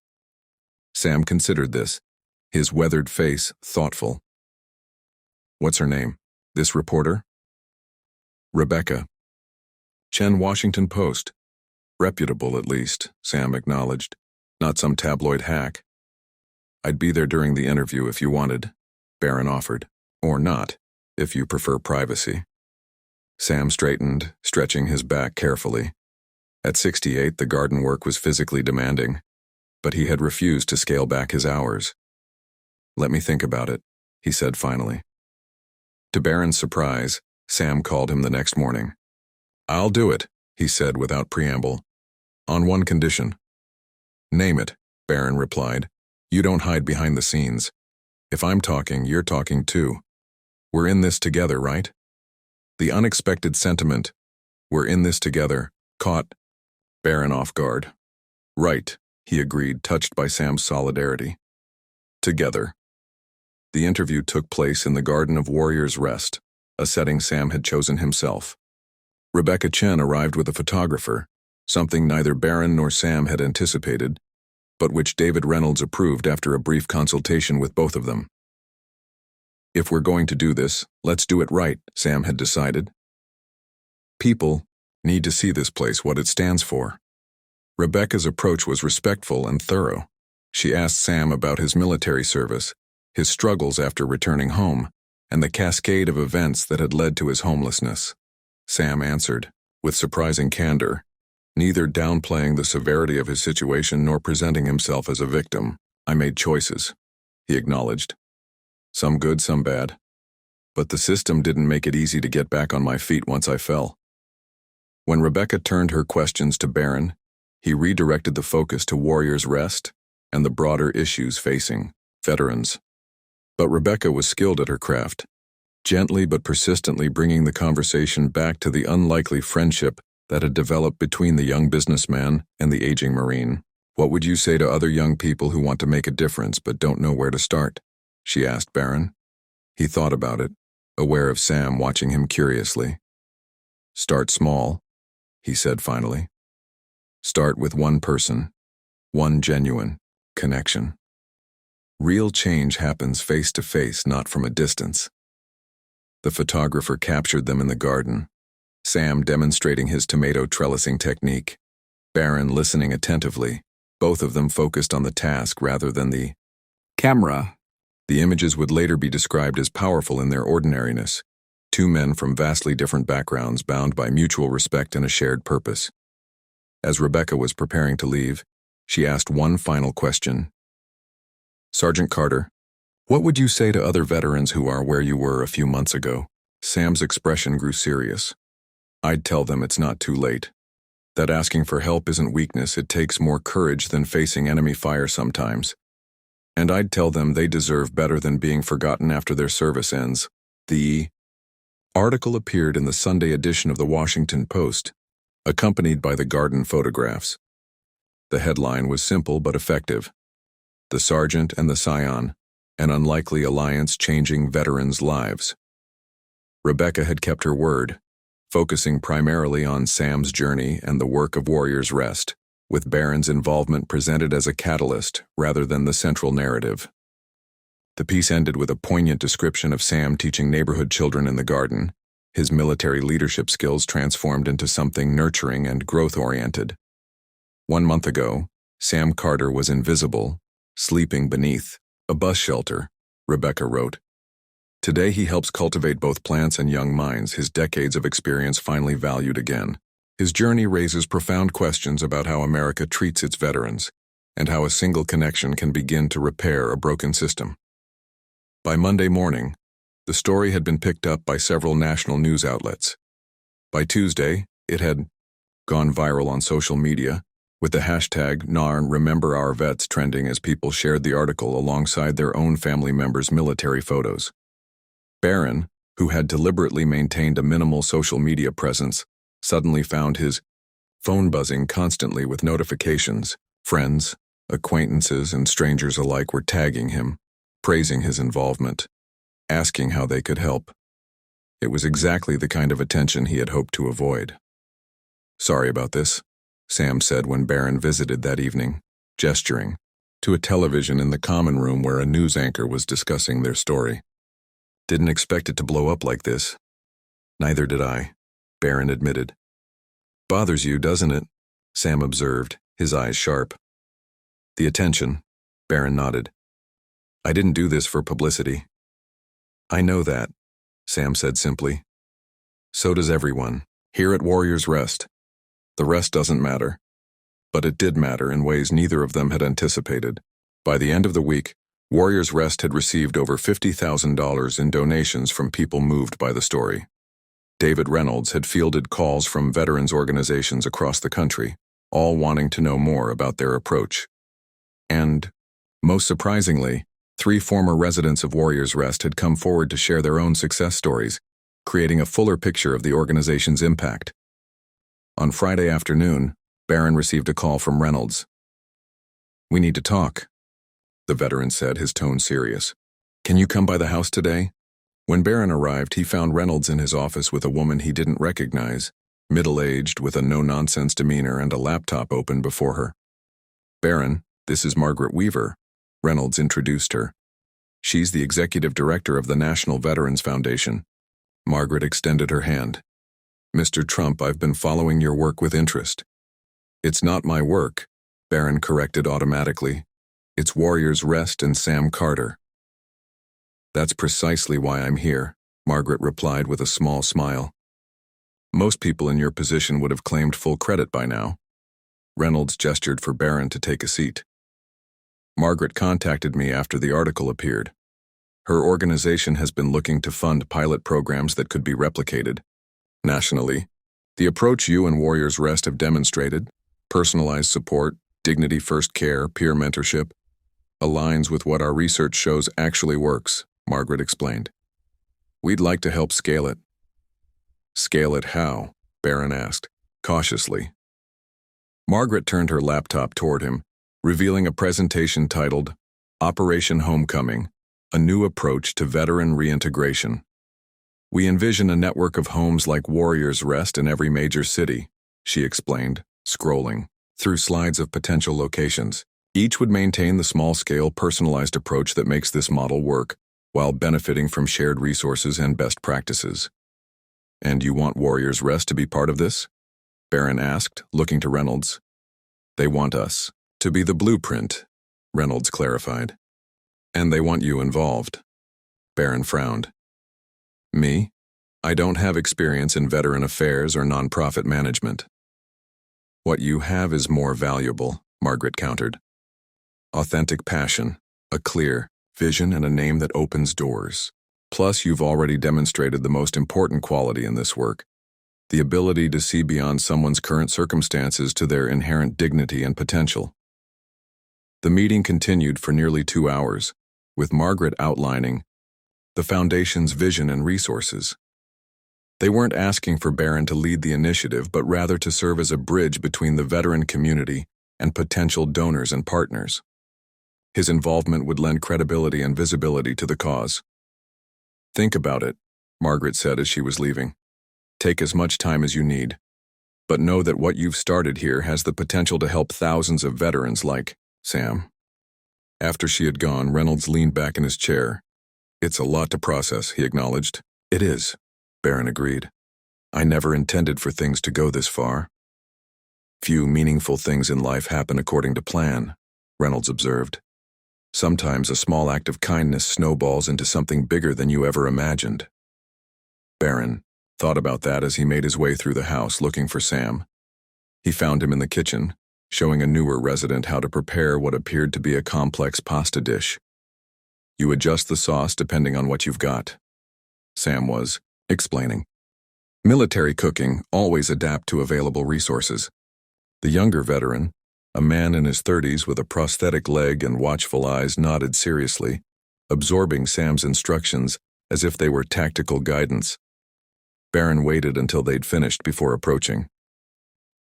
Sam considered this, his weathered face thoughtful. "What's her name? This reporter?" "Rebecca. Chen, Washington Post. Reputable, at least," Sam acknowledged. "Not some tabloid hack." "I'd be there during the interview if you wanted," Barron offered. "Or not, if you prefer privacy." Sam straightened, stretching his back carefully. At 68, the garden work was physically demanding, but he had refused to scale back his hours. "Let me think about it," he said finally. To Barron's surprise, Sam called him the next morning. "I'll do it," he said without preamble. "On one condition." "Name it," Barron replied. "You don't hide behind the scenes. If I'm talking, you're talking too. We're in this together, right?" The unexpected sentiment, "we're in this together," caught Barron off guard. "Right," he agreed, touched by Sam's solidarity. "Together." The interview took place in the Garden of Warrior's Rest, a setting Sam had chosen himself. Rebecca Chen arrived with a photographer, something neither Barron nor Sam had anticipated, but which David Reynolds approved after a brief consultation with both of them. "If we're going to do this, let's do it right," Sam had decided. "People need to see this place, what it stands for." Rebecca's approach was respectful and thorough. She asked Sam about his military service, his struggles after returning home, and the cascade of events that had led to his homelessness. Sam answered, with surprising candor, neither downplaying the severity of his situation nor presenting himself as a victim. "I made choices," he acknowledged. "Some good, some bad. But the system didn't make it easy to get back on my feet once I fell." When Rebecca turned her questions to Barron, he redirected the focus to Warrior's Rest and the broader issues facing veterans. But Rebecca was skilled at her craft, gently but persistently bringing the conversation back to the unlikely friendship that had developed between the young businessman and the aging Marine. "What would you say to other young people who want to make a difference but don't know where to start?" she asked Barron. He thought about it, aware of Sam watching him curiously. "Start small," he said finally. "Start with one person, one genuine connection. Real change happens face to face, not from a distance." The photographer captured them in the garden, Sam demonstrating his tomato trellising technique, Barron listening attentively, both of them focused on the task rather than the camera. The images would later be described as powerful in their ordinariness, two men from vastly different backgrounds bound by mutual respect and a shared purpose. As Rebecca was preparing to leave, she asked one final question. "Sergeant Carter, what would you say to other veterans who are where you were a few months ago?" Sam's expression grew serious. "I'd tell them it's not too late. That asking for help isn't weakness, it takes more courage than facing enemy fire sometimes. And I'd tell them they deserve better than being forgotten after their service ends." The article appeared in the Sunday edition of the Washington Post, accompanied by the garden photographs. The headline was simple but effective. The Sergeant and the Scion, an unlikely alliance changing veterans' lives. Rebecca had kept her word, focusing primarily on Sam's journey and the work of Warriors Rest, with Barron's involvement presented as a catalyst rather than the central narrative. The piece ended with a poignant description of Sam teaching neighborhood children in the garden, his military leadership skills transformed into something nurturing and growth-oriented. 1 month ago, Sam Carter was invisible, sleeping beneath a bus shelter, Rebecca wrote. Today he helps cultivate both plants and young minds, his decades of experience finally valued again. His journey raises profound questions about how America treats its veterans, and how a single connection can begin to repair a broken system. By Monday morning, the story had been picked up by several national news outlets. By Tuesday, it had gone viral on social media, with the hashtag #RememberOurVets trending as people shared the article alongside their own family members' military photos. Barron, who had deliberately maintained a minimal social media presence, suddenly found his phone buzzing constantly with notifications. Friends, acquaintances, and strangers alike were tagging him, praising his involvement, asking how they could help. It was exactly the kind of attention he had hoped to avoid. "Sorry about this," Sam said when Barron visited that evening, gesturing to a television in the common room where a news anchor was discussing their story. "Didn't expect it to blow up like this." "Neither did I," Barron admitted. "Bothers you, doesn't it?" Sam observed, his eyes sharp. "The attention," Barron nodded. "I didn't do this for publicity." "I know that," Sam said simply. "So does everyone, here at Warriors Rest. The rest doesn't matter." But it did matter in ways neither of them had anticipated. By the end of the week, Warriors Rest had received over $50,000 in donations from people moved by the story. David Reynolds had fielded calls from veterans organizations across the country, all wanting to know more about their approach. And, most surprisingly, 3 former residents of Warriors Rest had come forward to share their own success stories, creating a fuller picture of the organization's impact. On Friday afternoon, Barron received a call from Reynolds. "We need to talk," the veteran said, his tone serious. "Can you come by the house today?" When Barron arrived, he found Reynolds in his office with a woman he didn't recognize, middle-aged, with a no-nonsense demeanor and a laptop open before her. "Barron, this is Margaret Weaver," Reynolds introduced her. "She's the executive director of the National Veterans Foundation." Margaret extended her hand. "Mr. Trump, I've been following your work with interest." "It's not my work," Barron corrected automatically. "It's Warriors Rest and Sam Carter." "That's precisely why I'm here," Margaret replied with a small smile. "Most people in your position would have claimed full credit by now." Reynolds gestured for Barron to take a seat. "Margaret contacted me after the article appeared. Her organization has been looking to fund pilot programs that could be replicated nationally. The approach you and Warriors Rest have demonstrated, personalized support, dignity-first care, peer mentorship, aligns with what our research shows actually works," Margaret explained. "We'd like to help scale it." "Scale it how?" Barron asked, cautiously. Margaret turned her laptop toward him, revealing a presentation titled Operation Homecoming, a New Approach to Veteran Reintegration. "We envision a network of homes like Warriors Rest in every major city," she explained, scrolling through slides of potential locations. "Each would maintain the small-scale, personalized approach that makes this model work, while benefiting from shared resources and best practices." "And you want Warriors Rest to be part of this?" Barron asked, looking to Reynolds. "They want us to be the blueprint," Reynolds clarified. "And they want you involved." Barron frowned. "Me? I don't have experience in veteran affairs or nonprofit management." "What you have is more valuable," Margaret countered. "Authentic passion, a clear vision, and a name that opens doors. Plus, you've already demonstrated the most important quality in this work, the ability to see beyond someone's current circumstances to their inherent dignity and potential." The meeting continued for nearly 2 hours, with Margaret outlining the foundation's vision and resources. They weren't asking for Barron to lead the initiative, but rather to serve as a bridge between the veteran community and potential donors and partners. His involvement would lend credibility and visibility to the cause. "Think about it," Margaret said as she was leaving. "Take as much time as you need. But know that what you've started here has the potential to help thousands of veterans like Sam." After she had gone, Reynolds leaned back in his chair. "It's a lot to process," he acknowledged. "It is," Barron agreed. "I never intended for things to go this far." "Few meaningful things in life happen according to plan," Reynolds observed. "Sometimes a small act of kindness snowballs into something bigger than you ever imagined." Barron thought about that as he made his way through the house looking for Sam. He found him in the kitchen, showing a newer resident how to prepare what appeared to be a complex pasta dish. "You adjust the sauce depending on what you've got," Sam was explaining. "Military cooking always adapt to available resources." The younger veteran, a man in his 30s with a prosthetic leg and watchful eyes, nodded seriously, absorbing Sam's instructions as if they were tactical guidance. Barron waited until they'd finished before approaching.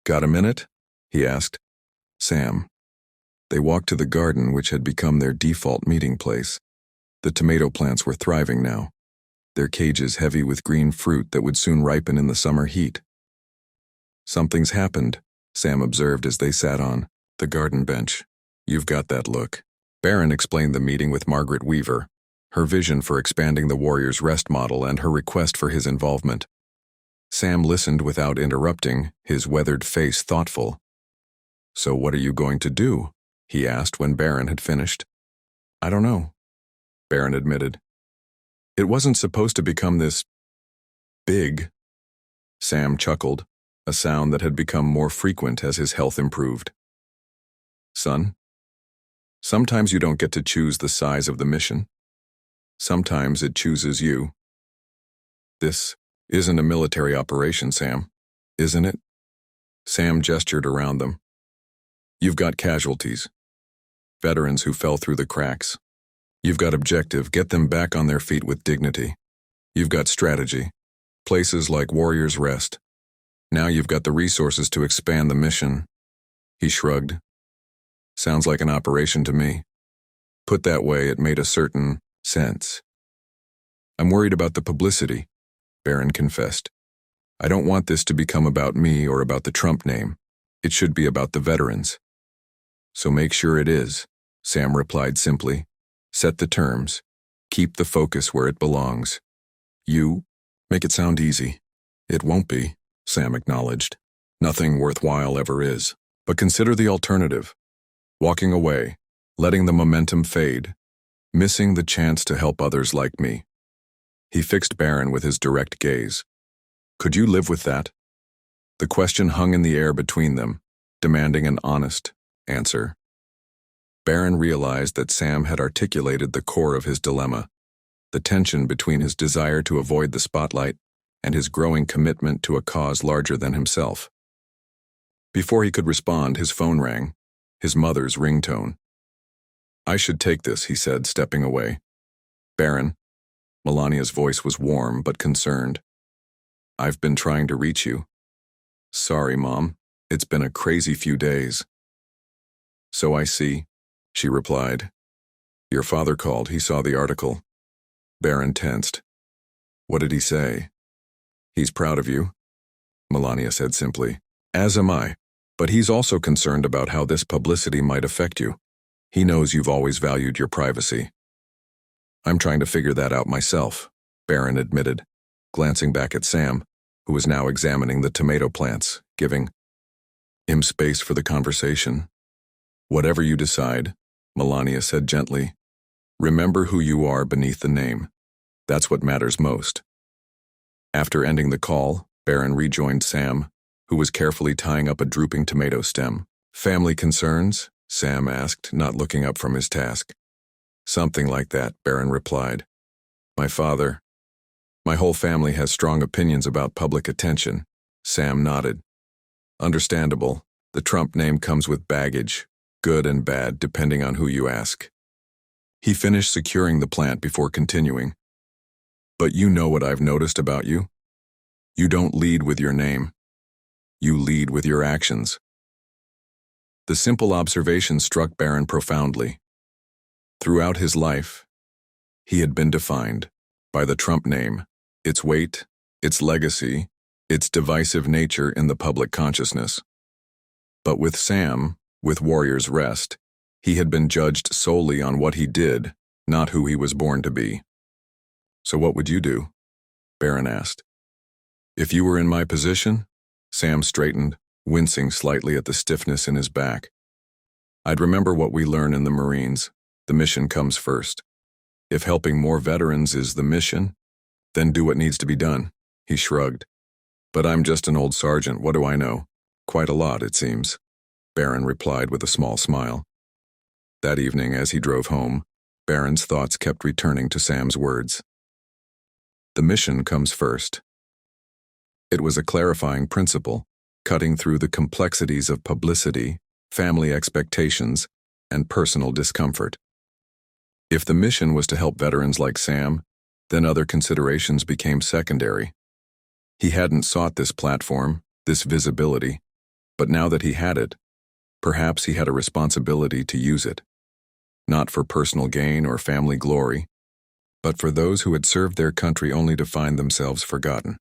"Got a minute?" he asked. Sam. They walked to the garden, which had become their default meeting place. The tomato plants were thriving now, their cages heavy with green fruit that would soon ripen in the summer heat. "Something's happened," Sam observed as they sat on the garden bench. "You've got that look." Barron explained the meeting with Margaret Weaver, her vision for expanding the Warriors Rest model and her request for his involvement. Sam listened without interrupting, his weathered face thoughtful. "So what are you going to do?" he asked when Barron had finished. "I don't know," Barron admitted. "It wasn't supposed to become this big." Sam chuckled, a sound that had become more frequent as his health improved. "Son, sometimes you don't get to choose the size of the mission. Sometimes it chooses you. This isn't a military operation, Sam, isn't it?" Sam gestured around them. "You've got casualties, veterans who fell through the cracks. You've got objective, get them back on their feet with dignity. You've got strategy, places like Warriors Rest. Now you've got the resources to expand the mission." He shrugged. "Sounds like an operation to me." Put that way, it made a certain sense. "I'm worried about the publicity," Barron confessed. "I don't want this to become about me or about the Trump name. It should be about the veterans." "So make sure it is," Sam replied simply. "Set the terms. Keep the focus where it belongs. You make it sound easy." "It won't be," Sam acknowledged. "Nothing worthwhile ever is. But consider the alternative. Walking away, letting the momentum fade, missing the chance to help others like me." He fixed Barron with his direct gaze. "Could you live with that?" The question hung in the air between them, demanding an honest answer. Barron realized that Sam had articulated the core of his dilemma, the tension between his desire to avoid the spotlight and his growing commitment to a cause larger than himself. Before he could respond, his phone rang, his mother's ringtone. "I should take this," he said, stepping away. "Barron." Melania's voice was warm but concerned. "I've been trying to reach you." "Sorry, Mom. It's been a crazy few days." "So I see," she replied. "Your father called. He saw the article." Barron tensed. "What did he say?" "He's proud of you," Melania said simply. "As am I. But he's also concerned about how this publicity might affect you. He knows you've always valued your privacy." "I'm trying to figure that out myself," Barron admitted, glancing back at Sam, who was now examining the tomato plants, giving him space for the conversation. "Whatever you decide," Melania said gently, "remember who you are beneath the name. That's what matters most." After ending the call, Barron rejoined Sam, who was carefully tying up a drooping tomato stem. "Family concerns?" Sam asked, not looking up from his task. "Something like that," Barron replied. My whole family has strong opinions about public attention." Sam nodded. "Understandable. The Trump name comes with baggage, good and bad depending on who you ask." He finished securing the plant before continuing. But you know what I've noticed about you? You don't lead with your name. You lead with your actions. The simple observation struck Barron profoundly. Throughout his life, he had been defined by the Trump name, its weight, its legacy, its divisive nature in the public consciousness. But with Sam, with Warrior's Rest, he had been judged solely on what he did, not who he was born to be. So what would you do? Barron asked. If you were in my position? Sam straightened, wincing slightly at the stiffness in his back. I'd remember what we learn in the Marines. The mission comes first. If helping more veterans is the mission, then do what needs to be done, he shrugged. But I'm just an old sergeant, what do I know? Quite a lot, it seems, Barron replied with a small smile. That evening, as he drove home, Barron's thoughts kept returning to Sam's words. The mission comes first. It was a clarifying principle, cutting through the complexities of publicity, family expectations, and personal discomfort. If the mission was to help veterans like Sam, then other considerations became secondary. He hadn't sought this platform, this visibility, but now that he had it, perhaps he had a responsibility to use it. Not for personal gain or family glory, but for those who had served their country only to find themselves forgotten.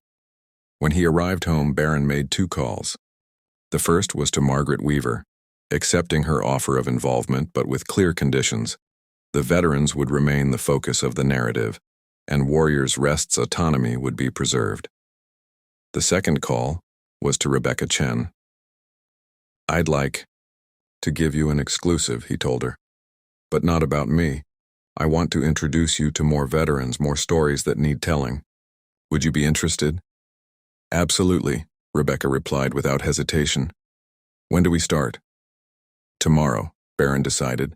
When he arrived home, Barron made 2 calls. The first was to Margaret Weaver, accepting her offer of involvement but with clear conditions. The veterans would remain the focus of the narrative, and Warrior's Rest's autonomy would be preserved. The second call was to Rebecca Chen. I'd like to give you an exclusive, he told her. But not about me. I want to introduce you to more veterans, more stories that need telling. Would you be interested? Absolutely, Rebecca replied without hesitation. When do we start? Tomorrow, Barron decided.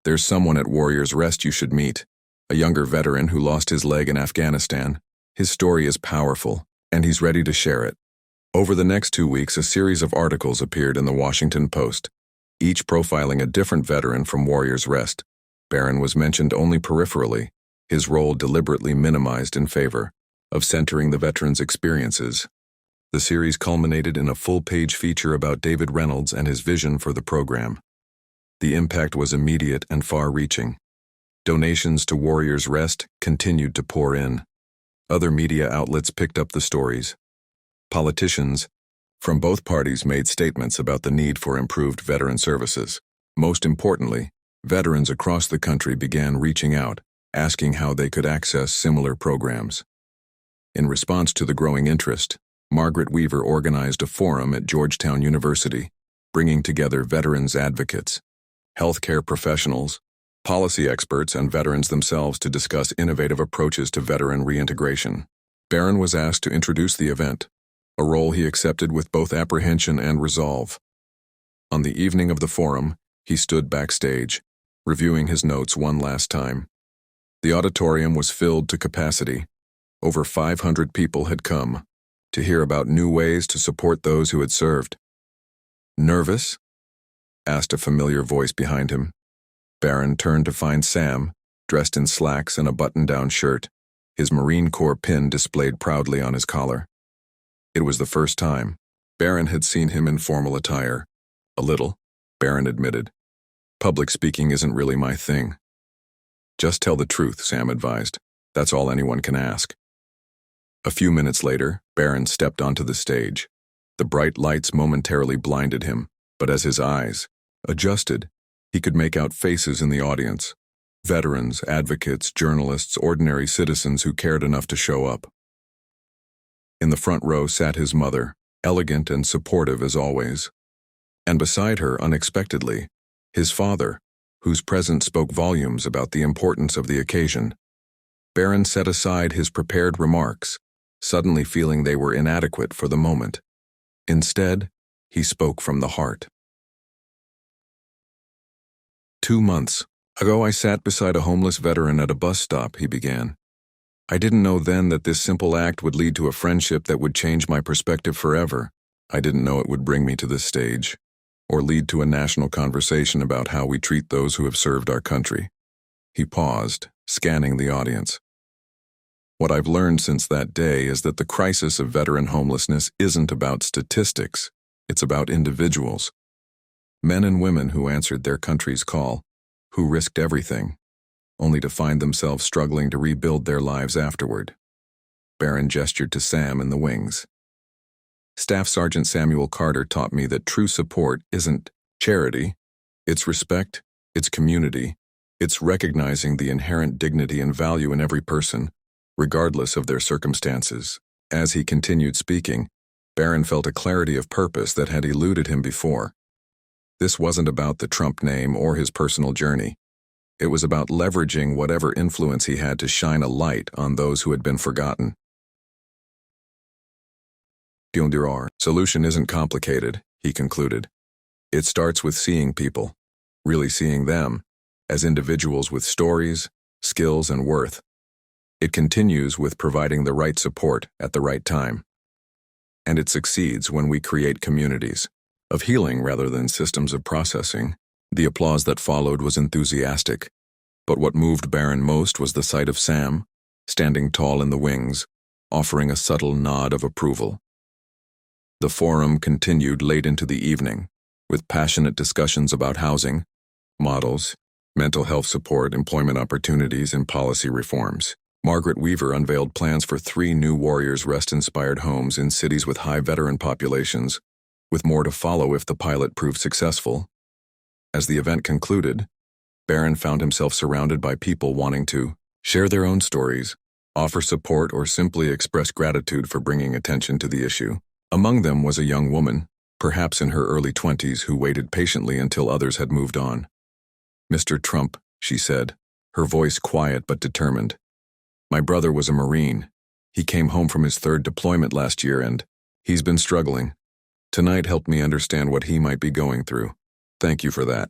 There's someone at Warrior's Rest you should meet, a younger veteran who lost his leg in Afghanistan. His story is powerful, and he's ready to share it. Over the next 2 weeks, a series of articles appeared in the Washington Post, each profiling a different veteran from Warrior's Rest. Barron was mentioned only peripherally, his role deliberately minimized in favor of centering the veteran's experiences. The series culminated in a full-page feature about David Reynolds and his vision for the program. The impact was immediate and far-reaching. Donations to Warrior's Rest continued to pour in. Other media outlets picked up the stories. Politicians from both parties made statements about the need for improved veteran services. Most importantly, veterans across the country began reaching out, asking how they could access similar programs. In response to the growing interest, Margaret Weaver organized a forum at Georgetown University, bringing together veterans advocates, healthcare professionals, policy experts, and veterans themselves to discuss innovative approaches to veteran reintegration. Barron was asked to introduce the event, a role he accepted with both apprehension and resolve. On the evening of the forum, he stood backstage, reviewing his notes one last time. The auditorium was filled to capacity. Over 500 people had come to hear about new ways to support those who had served. Nervous? Asked a familiar voice behind him. Barron turned to find Sam, dressed in slacks and a button-down shirt, his Marine Corps pin displayed proudly on his collar. It was the first time Barron had seen him in formal attire. A little, Barron admitted. Public speaking isn't really my thing. Just tell the truth, Sam advised. That's all anyone can ask. A few minutes later, Barron stepped onto the stage. The bright lights momentarily blinded him, but as his eyes adjusted, he could make out faces in the audience. Veterans, advocates, journalists, ordinary citizens who cared enough to show up. In the front row sat his mother, elegant and supportive as always. And beside her, unexpectedly, his father, whose presence spoke volumes about the importance of the occasion. Barron set aside his prepared remarks, suddenly feeling they were inadequate for the moment. Instead, he spoke from the heart. 2 months ago, I sat beside a homeless veteran at a bus stop, he began. I didn't know then that this simple act would lead to a friendship that would change my perspective forever. I didn't know it would bring me to this stage, or lead to a national conversation about how we treat those who have served our country. He paused, scanning the audience. What I've learned since that day is that the crisis of veteran homelessness isn't about statistics, it's about individuals. Men and women who answered their country's call, who risked everything, only to find themselves struggling to rebuild their lives afterward. Barron gestured to Sam in the wings. Staff Sergeant Samuel Carter taught me that true support isn't charity, it's respect, it's community, it's recognizing the inherent dignity and value in every person, regardless of their circumstances. As he continued speaking, Barron felt a clarity of purpose that had eluded him before. This wasn't about the Trump name or his personal journey. It was about leveraging whatever influence he had to shine a light on those who had been forgotten. The solution isn't complicated, he concluded. It starts with seeing people, really seeing them, as individuals with stories, skills, and worth. It continues with providing the right support at the right time. And it succeeds when we create communities of healing rather than systems of processing. The applause that followed was enthusiastic, but what moved Barron most was the sight of Sam, standing tall in the wings, offering a subtle nod of approval. The forum continued late into the evening, with passionate discussions about housing, models, mental health support, employment opportunities, and policy reforms. Margaret Weaver unveiled plans for 3 new Warriors Rest-inspired homes in cities with high veteran populations, with more to follow if the pilot proved successful. As the event concluded, Barron found himself surrounded by people wanting to share their own stories, offer support, or simply express gratitude for bringing attention to the issue. Among them was a young woman, perhaps in her early 20s, who waited patiently until others had moved on. "Mr. Trump," she said, her voice quiet but determined. "My brother was a Marine. He came home from his 3rd deployment last year and he's been struggling. Tonight helped me understand what he might be going through. Thank you for that."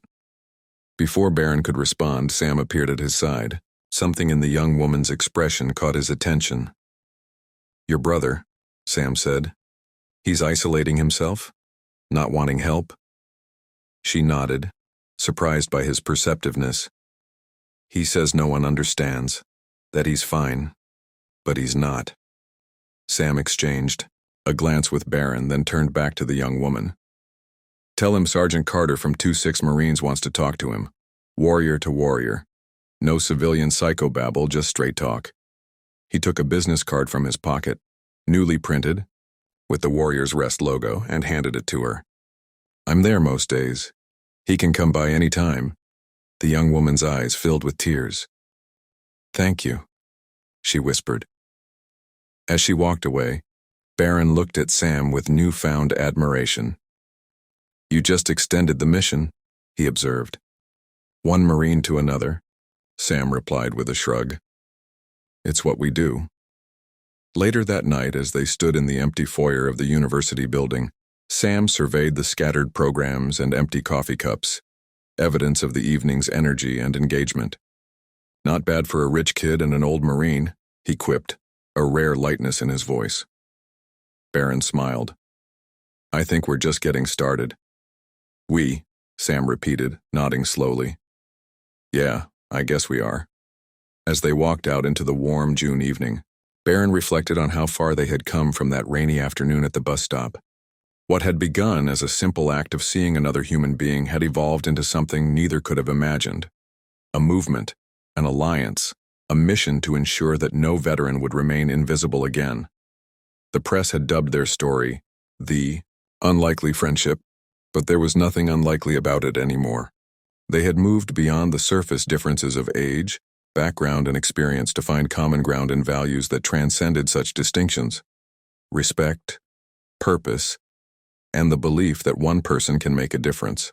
Before Barron could respond, Sam appeared at his side. Something in the young woman's expression caught his attention. "Your brother," Sam said. "He's isolating himself? Not wanting help?" She nodded, surprised by his perceptiveness. "He says no one understands, that he's fine, but he's not." Sam exchanged a glance with Barron, then turned back to the young woman. "Tell him Sergeant Carter from 2-6 Marines wants to talk to him. Warrior to warrior. No civilian psychobabble, just straight talk." He took a business card from his pocket, newly printed, with the Warriors Rest logo, and handed it to her. "I'm there most days. He can come by any time." The young woman's eyes filled with tears. "Thank you," she whispered. As she walked away, Barron looked at Sam with newfound admiration. "You just extended the mission," he observed. "One Marine to another," Sam replied with a shrug. "It's what we do." Later that night, as they stood in the empty foyer of the university building, Sam surveyed the scattered programs and empty coffee cups, evidence of the evening's energy and engagement. "Not bad for a rich kid and an old Marine," he quipped, a rare lightness in his voice. Barron smiled. "I think we're just getting started." "We," Sam repeated, nodding slowly. "Yeah, I guess we are." As they walked out into the warm June evening, Barron reflected on how far they had come from that rainy afternoon at the bus stop. What had begun as a simple act of seeing another human being had evolved into something neither could have imagined. A movement, an alliance, a mission to ensure that no veteran would remain invisible again. The press had dubbed their story the unlikely friendship, but there was nothing unlikely about it anymore. They had moved beyond the surface differences of age, background, and experience to find common ground in values that transcended such distinctions: respect, purpose, and the belief that one person can make a difference.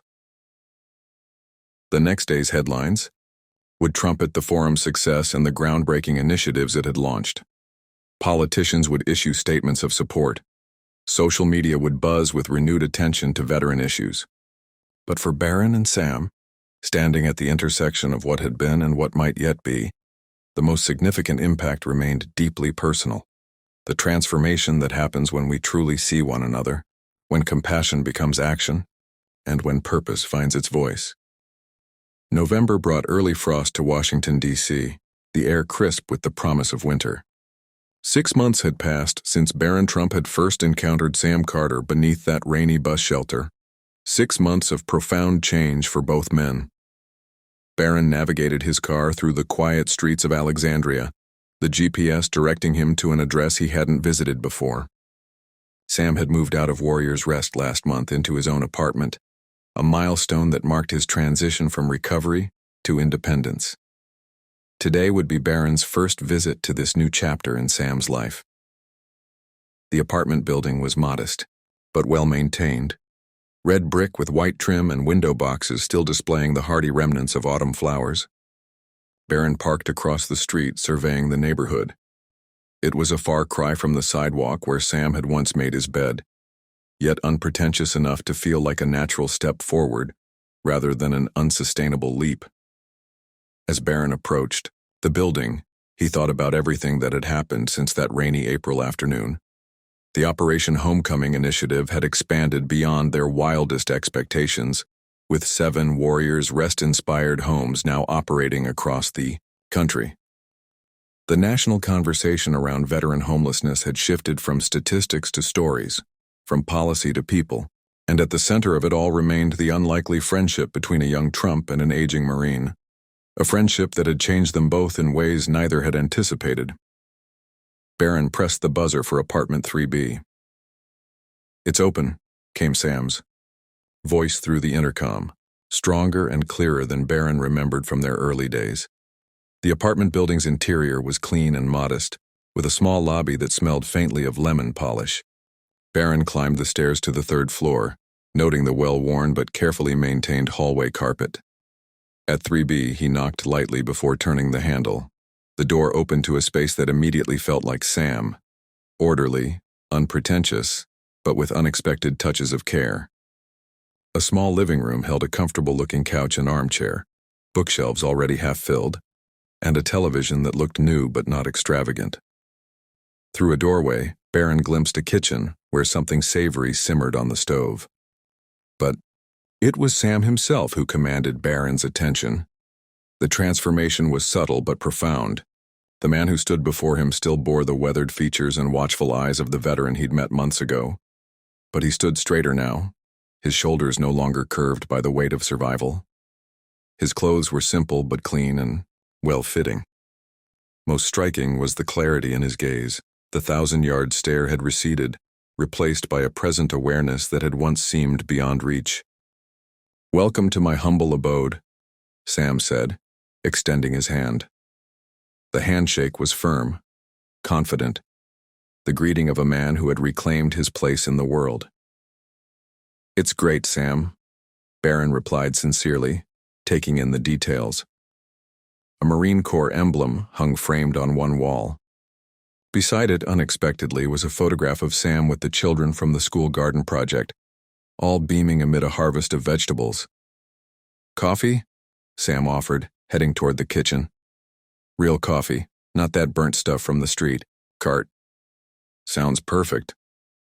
The next day's headlines would trumpet the forum's success and the groundbreaking initiatives it had launched. Politicians would issue statements of support. Social media would buzz with renewed attention to veteran issues. But for Barron and Sam, standing at the intersection of what had been and what might yet be, the most significant impact remained deeply personal. The transformation that happens when we truly see one another, when compassion becomes action, and when purpose finds its voice. November brought early frost to Washington, D.C., the air crisp with the promise of winter. 6 months had passed since Barron Trump had first encountered Sam Carter beneath that rainy bus shelter. 6 months of profound change for both men. Barron navigated his car through the quiet streets of Alexandria, the GPS directing him to an address he hadn't visited before. Sam had moved out of Warrior's Rest last month into his own apartment, a milestone that marked his transition from recovery to independence. Today would be Barron's first visit to this new chapter in Sam's life. The apartment building was modest, but well-maintained. Red brick with white trim and window boxes still displaying the hardy remnants of autumn flowers. Barron parked across the street, surveying the neighborhood. It was a far cry from the sidewalk where Sam had once made his bed, yet unpretentious enough to feel like a natural step forward, rather than an unsustainable leap. As Barron approached the building, he thought about everything that had happened since that rainy April afternoon. The Operation Homecoming initiative had expanded beyond their wildest expectations, with 7 Warriors Rest-inspired homes now operating across the country. The national conversation around veteran homelessness had shifted from statistics to stories, from policy to people, and at the center of it all remained the unlikely friendship between a young Trump and an aging Marine. A friendship that had changed them both in ways neither had anticipated. Barron pressed the buzzer for apartment 3B. "It's open," came Sam's voice through the intercom, stronger and clearer than Barron remembered from their early days. The apartment building's interior was clean and modest, with a small lobby that smelled faintly of lemon polish. Barron climbed the stairs to the 3rd floor, noting the well-worn but carefully maintained hallway carpet. At 3B, he knocked lightly before turning the handle. The door opened to a space that immediately felt like Sam. Orderly, unpretentious, but with unexpected touches of care. A small living room held a comfortable-looking couch and armchair, bookshelves already half-filled, and a television that looked new but not extravagant. Through a doorway, Barron glimpsed a kitchen where something savory simmered on the stove. But it was Sam himself who commanded Barron's attention. The transformation was subtle but profound. The man who stood before him still bore the weathered features and watchful eyes of the veteran he'd met months ago. But he stood straighter now, his shoulders no longer curved by the weight of survival. His clothes were simple but clean and well-fitting. Most striking was the clarity in his gaze. The 1,000-yard stare had receded, replaced by a present awareness that had once seemed beyond reach. "Welcome to my humble abode," Sam said, extending his hand. The handshake was firm, confident, the greeting of a man who had reclaimed his place in the world. "It's great, Sam," Barron replied sincerely, taking in the details. A Marine Corps emblem hung framed on one wall. Beside it, unexpectedly, was a photograph of Sam with the children from the school garden project, all beaming amid a harvest of vegetables. "Coffee?" Sam offered, heading toward the kitchen. "Real coffee, not that burnt stuff from the street. Cart." "Sounds perfect,"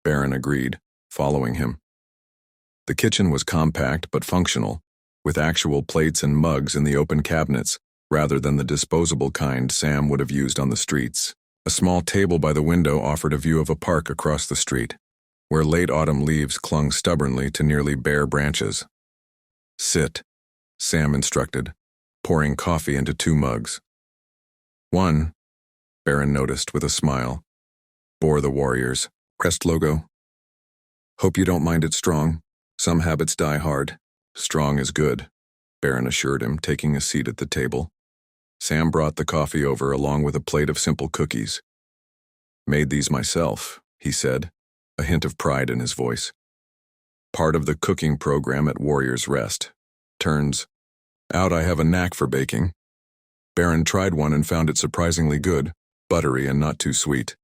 Barron agreed, following him. The kitchen was compact but functional, with actual plates and mugs in the open cabinets, rather than the disposable kind Sam would have used on the streets. A small table by the window offered a view of a park across the street, where late autumn leaves clung stubbornly to nearly bare branches. "Sit," Sam instructed, pouring coffee into 2 mugs. One, Barron noticed with a smile, bore the Warriors Rest logo. "Hope you don't mind it strong. Some habits die hard. Strong is good," Barron assured him, taking a seat at the table. Sam brought the coffee over along with a plate of simple cookies. "Made these myself," he said, a hint of pride in his voice. "Part of the cooking program at Warrior's Rest. Turns out I have a knack for baking." Barron tried one and found it surprisingly good, buttery and not too sweet.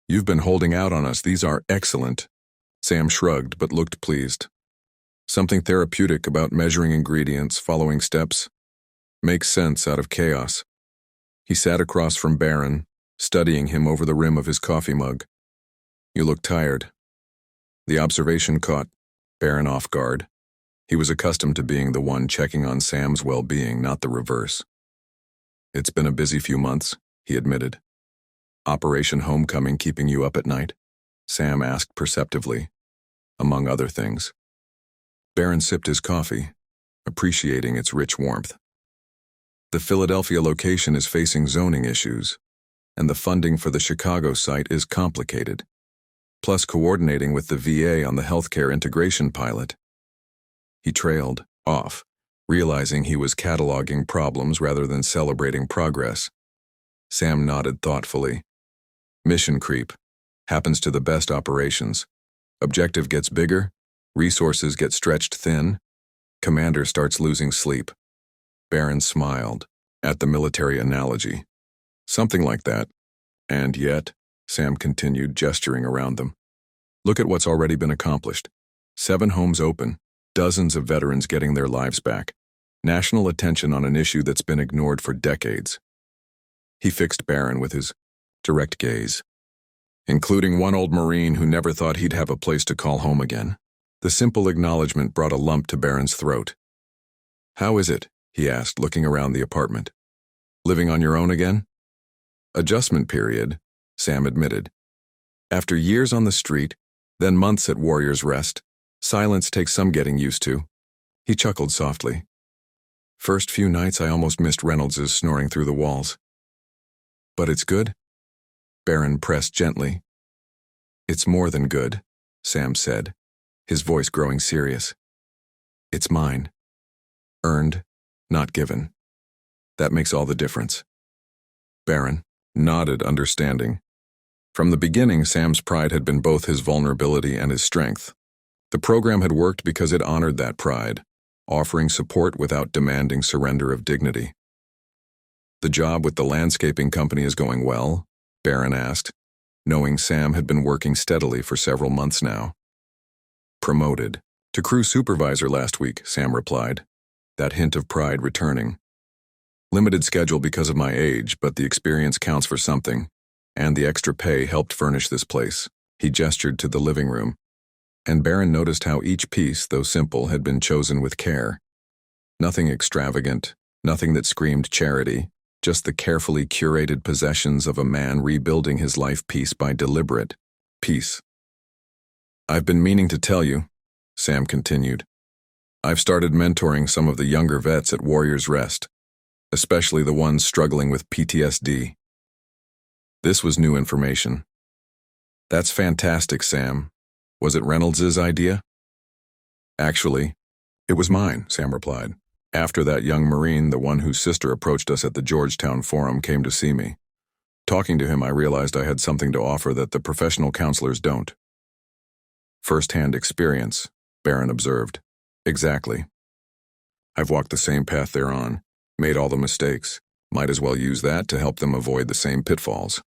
"You've been holding out on us. These are excellent." Sam shrugged but looked pleased. Something therapeutic about measuring ingredients, following steps. Makes sense out of chaos. He sat across from Barron, studying him over the rim of his coffee mug. "You look tired." The observation caught Barron off guard. He was accustomed to being the one checking on Sam's well-being, not the reverse. "It's been a busy few months," he admitted. Operation Homecoming keeping you up at night? Sam asked perceptively, among other things. Barron sipped his coffee, appreciating its rich warmth. The Philadelphia location is facing zoning issues, and the funding for the Chicago site is complicated, plus coordinating with the VA on the healthcare integration pilot. He trailed off, realizing he was cataloging problems rather than celebrating progress. Sam nodded thoughtfully. Mission creep. Happens to the best operations. Objective gets bigger, resources get stretched thin, commander starts losing sleep. Barron smiled at the military analogy. Something like that. And yet, Sam continued, gesturing around them. Look at what's already been accomplished. 7 homes open, dozens of veterans getting their lives back. National attention on an issue that's been ignored for decades. He fixed Barron with his direct gaze, including one old Marine who never thought he'd have a place to call home again. The simple acknowledgement brought a lump to Barron's throat. How is it? He asked, looking around the apartment. Living on your own again? Adjustment period, Sam admitted. After years on the street, then months at Warrior's Rest, silence takes some getting used to. He chuckled softly. First few nights I almost missed Reynolds's snoring through the walls. But it's good? Barron pressed gently. It's more than good, Sam said, his voice growing serious. It's mine. Earned, not given. That makes all the difference. Barron nodded, understanding. From the beginning, Sam's pride had been both his vulnerability and his strength. The program had worked because it honored that pride, offering support without demanding surrender of dignity. The job with the landscaping company is going well? Barron asked, knowing Sam had been working steadily for several months now. Promoted to crew supervisor last week, Sam replied, that hint of pride returning. Limited schedule because of my age, but the experience counts for something, and the extra pay helped furnish this place. He gestured to the living room, and Barron noticed how each piece, though simple, had been chosen with care. Nothing extravagant, nothing that screamed charity, just the carefully curated possessions of a man rebuilding his life piece by deliberate piece. I've been meaning to tell you, Sam continued. I've started mentoring some of the younger vets at Warrior's Rest, especially the ones struggling with PTSD. This was new information. That's fantastic, Sam. Was it Reynolds's idea? Actually, it was mine, Sam replied. After that young Marine, the one whose sister approached us at the Georgetown Forum, came to see me. Talking to him, I realized I had something to offer that the professional counselors don't. First-hand experience, Barron observed. Exactly. I've walked the same path they're on, made all the mistakes. Might as well use that to help them avoid the same pitfalls.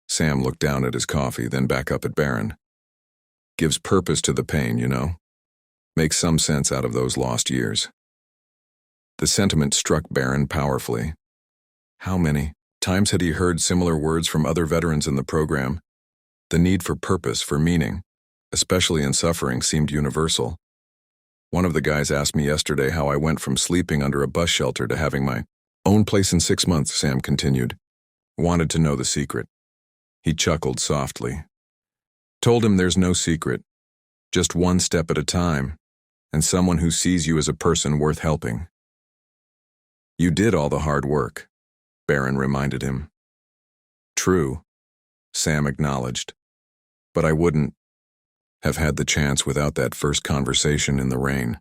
Sam looked down at his coffee, then back up at Barron. Gives purpose to the pain, you know. Makes some sense out of those lost years. The sentiment struck Barron powerfully. How many times had he heard similar words from other veterans in the program? The need for purpose, for meaning, especially in suffering, seemed universal. One of the guys asked me yesterday how I went from sleeping under a bus shelter to having my own place in 6 months, Sam continued. Wanted to know the secret. He chuckled softly. Told him there's no secret, just one step at a time, and someone who sees you as a person worth helping. You did all the hard work, Barron reminded him. True, Sam acknowledged, but I wouldn't have had the chance without that first conversation in the rain.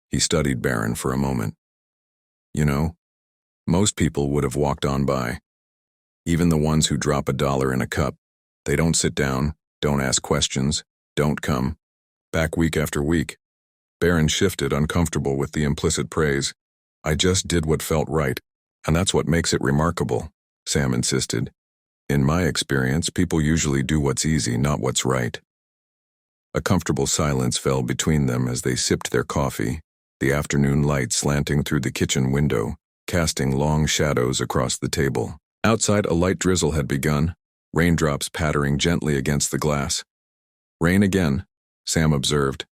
He studied Barron for a moment. You know, most people would have walked on by. Even the ones who drop $1 in a cup. They don't sit down, don't ask questions, don't come back week after week. Barron shifted, uncomfortable with the implicit praise. I just did what felt right, and that's what makes it remarkable, Sam insisted. In my experience, people usually do what's easy, not what's right. A comfortable silence fell between them as they sipped their coffee, the afternoon light slanting through the kitchen window, casting long shadows across the table. Outside, a light drizzle had begun, raindrops pattering gently against the glass. Rain again, Sam observed.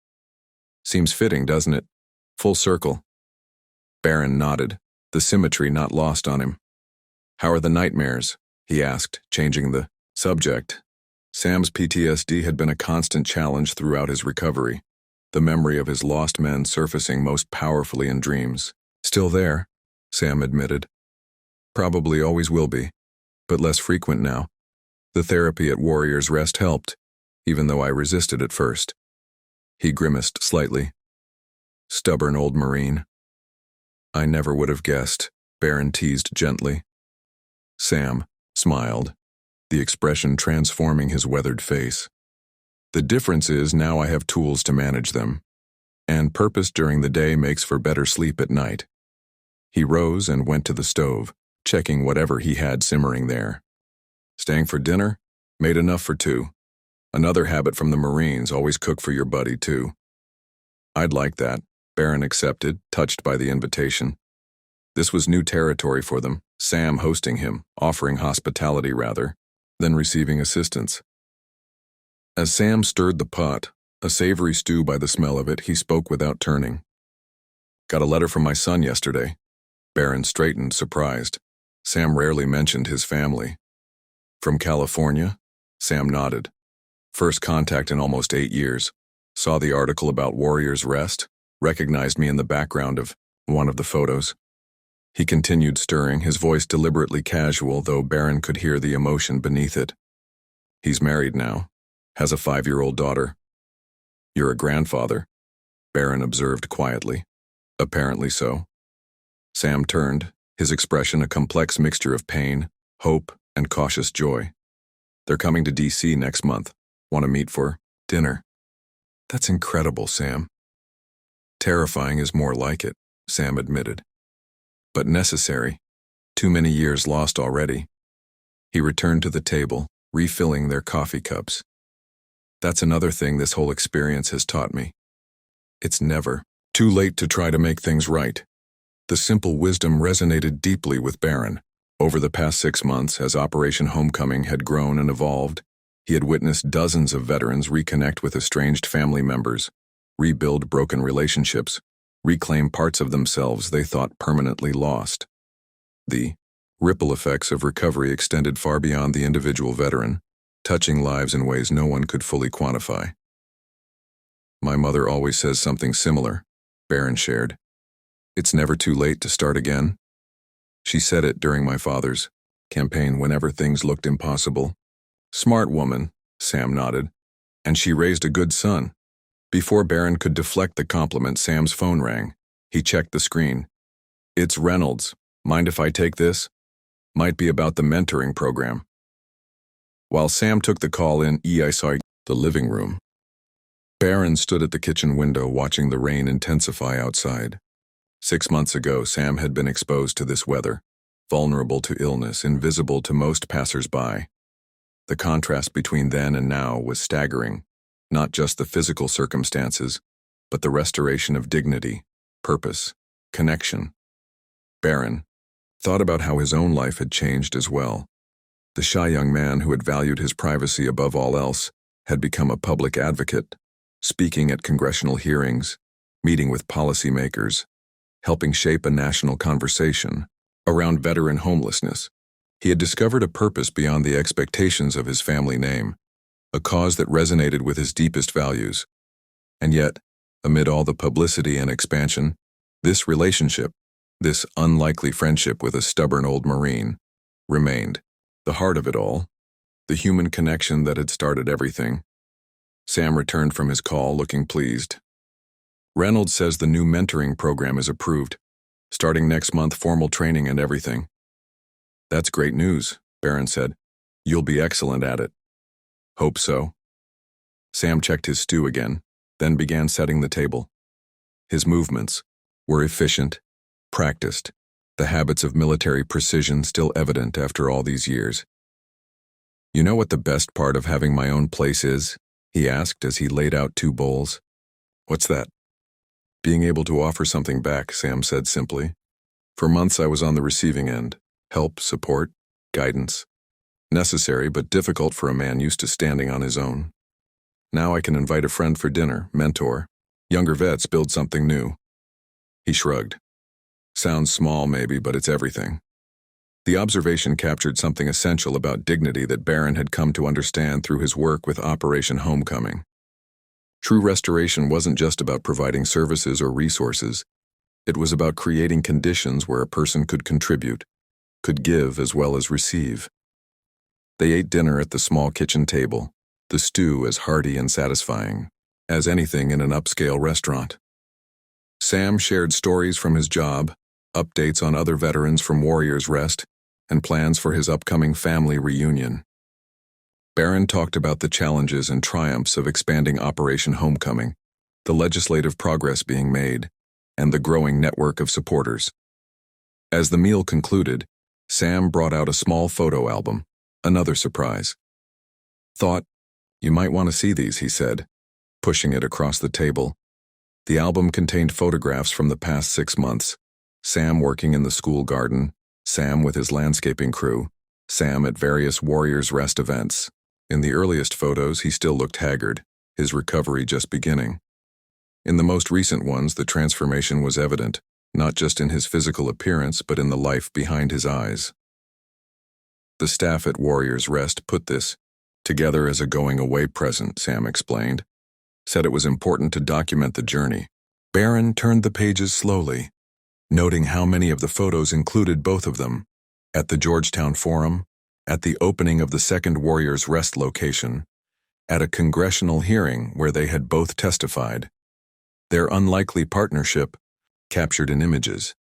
Seems fitting, doesn't it? Full circle. Barron nodded, the symmetry not lost on him. How are the nightmares? he asked, changing the subject. Sam's PTSD had been a constant challenge throughout his recovery, the memory of his lost men surfacing most powerfully in dreams. Still there, Sam admitted. Probably always will be, but less frequent now. The therapy at Warrior's Rest helped, even though I resisted at first. He grimaced slightly. Stubborn old Marine. I never would have guessed, Barron teased gently. Sam smiled, the expression transforming his weathered face. The difference is now I have tools to manage them, and purpose during the day makes for better sleep at night. He rose and went to the stove, checking whatever he had simmering there. Staying for dinner? Made enough for two. Another habit from the Marines, always cook for your buddy too. I'd like that, Barron accepted, touched by the invitation. This was new territory for them, Sam hosting him, offering hospitality rather, than receiving assistance. As Sam stirred the pot, a savory stew by the smell of it, he spoke without turning. Got a letter from my son yesterday. Barron straightened, surprised. Sam rarely mentioned his family. From California? Sam nodded. First contact in almost 8 years. Saw the article about Warrior's Rest, recognized me in the background of one of the photos. He continued stirring, his voice deliberately casual, though Barron could hear the emotion beneath it. He's married now, has a 5-year-old daughter. You're a grandfather, Barron observed quietly. Apparently so. Sam turned, his expression a complex mixture of pain, hope, and cautious joy. They're coming to D.C. next month. Want to meet for dinner. That's incredible, Sam. Terrifying is more like it, Sam admitted. But necessary. Too many years lost already. He returned to the table, refilling their coffee cups. That's another thing this whole experience has taught me. It's never too late to try to make things right. The simple wisdom resonated deeply with Barron. Over the past 6 months, as Operation Homecoming had grown and evolved, he had witnessed dozens of veterans reconnect with estranged family members, rebuild broken relationships, reclaim parts of themselves they thought permanently lost. The ripple effects of recovery extended far beyond the individual veteran, touching lives in ways no one could fully quantify. My mother always says something similar, Barron shared. It's never too late to start again. She said it during my father's campaign whenever things looked impossible. Smart woman, Sam nodded, and she raised a good son. Before Barron could deflect the compliment, Sam's phone rang. He checked the screen. It's Reynolds. Mind if I take this? Might be about the mentoring program. While Sam took the call in, I saw the living room. Barron stood at the kitchen window watching the rain intensify outside. 6 months ago, Sam had been exposed to this weather, vulnerable to illness, invisible to most passersby. The contrast between then and now was staggering, not just the physical circumstances, but the restoration of dignity, purpose, connection. Barron thought about how his own life had changed as well. The shy young man who had valued his privacy above all else had become a public advocate, speaking at congressional hearings, meeting with policymakers, helping shape a national conversation around veteran homelessness. He had discovered a purpose beyond the expectations of his family name, a cause that resonated with his deepest values. And yet, amid all the publicity and expansion, this relationship, this unlikely friendship with a stubborn old Marine, remained. The heart of it all, the human connection that had started everything. Sam returned from his call looking pleased. Reynolds says the new mentoring program is approved, starting next month, formal training and everything. That's great news, Barron said. You'll be excellent at it. Hope so. Sam checked his stew again, then began setting the table. His movements were efficient, practiced, the habits of military precision still evident after all these years. You know what the best part of having my own place is? He asked as he laid out 2 bowls. What's that? Being able to offer something back, Sam said simply. For months I was on the receiving end. Help, support, guidance. Necessary but difficult for a man used to standing on his own. Now I can invite a friend for dinner, mentor. Younger vets build something new. He shrugged. Sounds small maybe, but it's everything. The observation captured something essential about dignity that Barron had come to understand through his work with Operation Homecoming. True restoration wasn't just about providing services or resources. It was about creating conditions where a person could contribute, could give as well as receive. They ate dinner at the small kitchen table, the stew as hearty and satisfying as anything in an upscale restaurant. Sam shared stories from his job, updates on other veterans from Warriors Rest, and plans for his upcoming family reunion. Barron talked about the challenges and triumphs of expanding Operation Homecoming, the legislative progress being made, and the growing network of supporters. As the meal concluded, Sam brought out a small photo album, another surprise. "Thought you might want to see these," he said, pushing it across the table. The album contained photographs from the past 6 months, Sam working in the school garden, Sam with his landscaping crew, Sam at various Warriors Rest events. In the earliest photos, he still looked haggard, his recovery just beginning. In the most recent ones, the transformation was evident, not just in his physical appearance, but in the life behind his eyes. The staff at Warriors Rest put this together as a going-away present, Sam explained. Said it was important to document the journey. Barron turned the pages slowly, noting how many of the photos included both of them. At the Georgetown Forum, at the opening of the second Warriors Rest location, at a congressional hearing where they had both testified. Their unlikely partnership captured in images.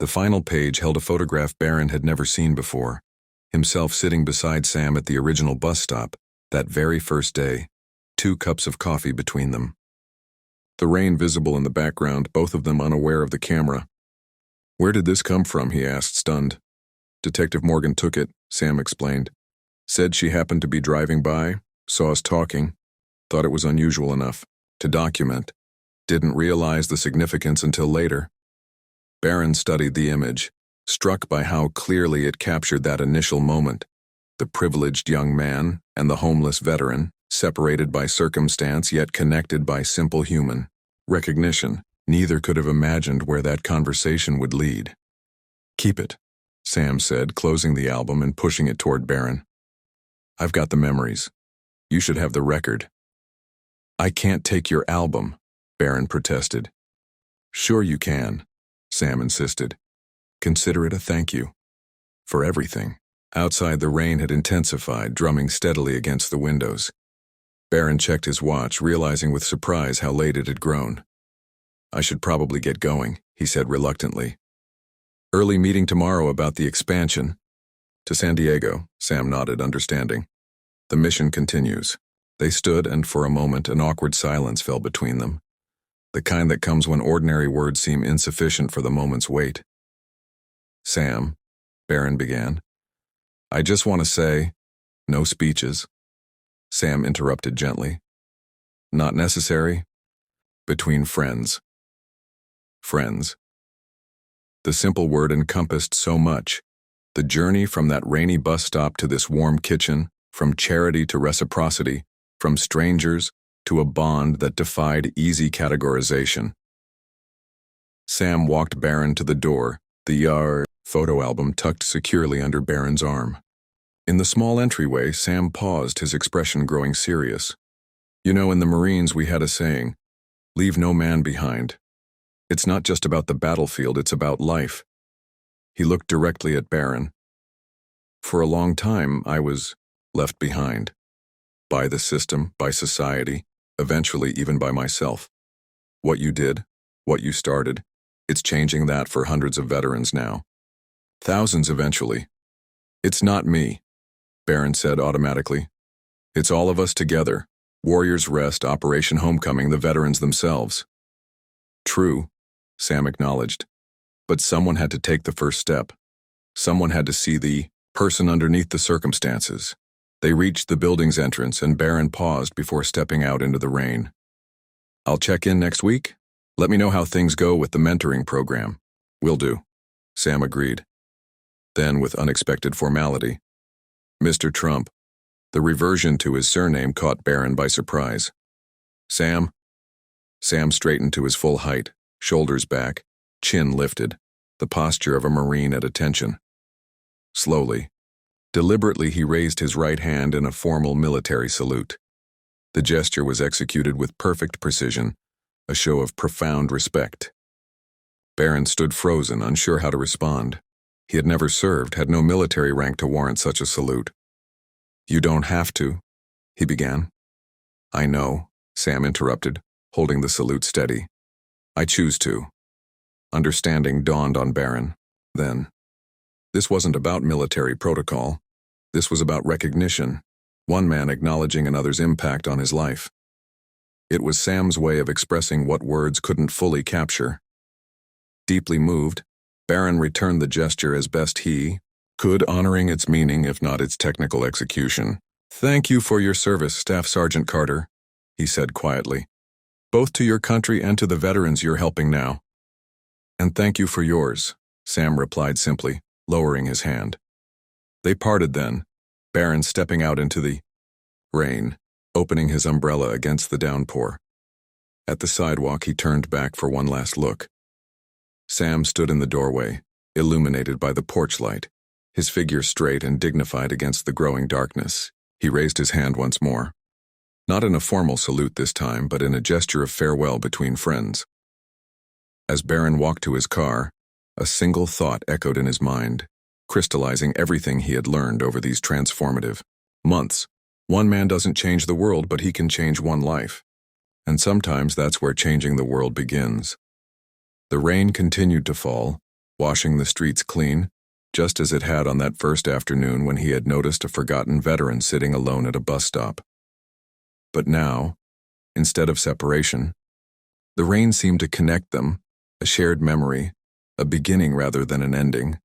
The final page held a photograph Barron had never seen before, himself sitting beside Sam at the original bus stop, that very first day, 2 cups of coffee between them. The rain visible in the background, both of them unaware of the camera. "Where did this come from?" he asked, stunned. "Detective Morgan took it," Sam explained. "Said she happened to be driving by, saw us talking, thought it was unusual enough to document. Didn't realize the significance until later." Barron studied the image, struck by how clearly it captured that initial moment. The privileged young man and the homeless veteran, separated by circumstance yet connected by simple human recognition. Neither could have imagined where that conversation would lead. "Keep it," Sam said, closing the album and pushing it toward Barron. "I've got the memories. You should have the record." "I can't take your album," Barron protested. "Sure you can," Sam insisted. "Consider it a thank you. For everything." Outside, the rain had intensified, drumming steadily against the windows. Barron checked his watch, realizing with surprise how late it had grown. "I should probably get going," he said reluctantly. "Early meeting tomorrow about the expansion." "To San Diego," Sam nodded, understanding. "The mission continues." They stood, and for a moment an awkward silence fell between them, the kind that comes when ordinary words seem insufficient for the moment's weight. "Sam," Barron began, "I just want to say, no speeches." Sam interrupted gently. "Not necessary. Between friends." Friends. The simple word encompassed so much. The journey from that rainy bus stop to this warm kitchen, from charity to reciprocity, from strangers to a bond that defied easy categorization. Sam walked Barron to the door, the yard photo album tucked securely under Barron's arm. In the small entryway, Sam paused, his expression growing serious. "You know, in the Marines we had a saying, 'Leave no man behind.' It's not just about the battlefield, it's about life." He looked directly at Barron. "For a long time, I was left behind. By the system, by society, eventually even by myself. What you did, what you started, it's changing that for hundreds of veterans now. Thousands eventually. It's not me," Barron said automatically. "It's all of us together. Warriors Rest, Operation Homecoming, the veterans themselves." "True," Sam acknowledged. "But someone had to take the first step. Someone had to see the person underneath the circumstances." They reached the building's entrance, and Barron paused before stepping out into the rain. "I'll check in next week. Let me know how things go with the mentoring program." "Will do," Sam agreed. Then, with unexpected formality, "Mr. Trump." The reversion to his surname caught Barron by surprise. "Sam?" Sam straightened to his full height, shoulders back, chin lifted, the posture of a Marine at attention. Slowly, deliberately he raised his right hand in a formal military salute. The gesture was executed with perfect precision, a show of profound respect. Barron stood frozen, unsure how to respond. He had never served, had no military rank to warrant such a salute. "You don't have to," he began. "I know," Sam interrupted, holding the salute steady. "I choose to." Understanding dawned on Barron. Then, this wasn't about military protocol. This was about recognition, one man acknowledging another's impact on his life. It was Sam's way of expressing what words couldn't fully capture. Deeply moved, Barron returned the gesture as best he could, honoring its meaning if not its technical execution. "Thank you for your service, Staff Sergeant Carter," he said quietly, "both to your country and to the veterans you're helping now." "And thank you for yours," Sam replied simply, lowering his hand. They parted then, Barron stepping out into the rain, opening his umbrella against the downpour. At the sidewalk, he turned back for one last look. Sam stood in the doorway, illuminated by the porch light, his figure straight and dignified against the growing darkness. He raised his hand once more. Not in a formal salute this time, but in a gesture of farewell between friends. As Barron walked to his car, a single thought echoed in his mind, crystallizing everything he had learned over these transformative months. One man doesn't change the world, but he can change one life. And sometimes that's where changing the world begins. The rain continued to fall, washing the streets clean, just as it had on that first afternoon when he had noticed a forgotten veteran sitting alone at a bus stop. But now, instead of separation, the rain seemed to connect them, a shared memory, a beginning rather than an ending.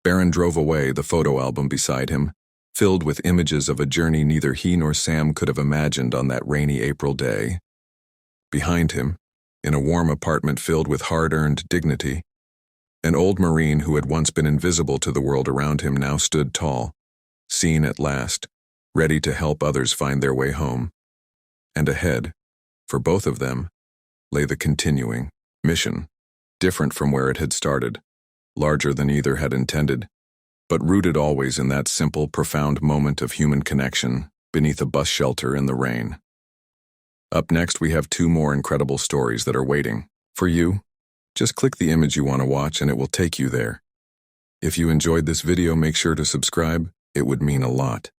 Barron drove away, the photo album beside him, filled with images of a journey neither he nor Sam could have imagined on that rainy April day. Behind him, in a warm apartment filled with hard-earned dignity, an old Marine who had once been invisible to the world around him now stood tall, seen at last, ready to help others find their way home. And ahead, for both of them, lay the continuing mission, different from where it had started, larger than either had intended, but rooted always in that simple, profound moment of human connection beneath a bus shelter in the rain. Up next, we have 2 more incredible stories that are waiting for you. Just click the image you want to watch and it will take you there. If you enjoyed this video, make sure to subscribe. It would mean a lot.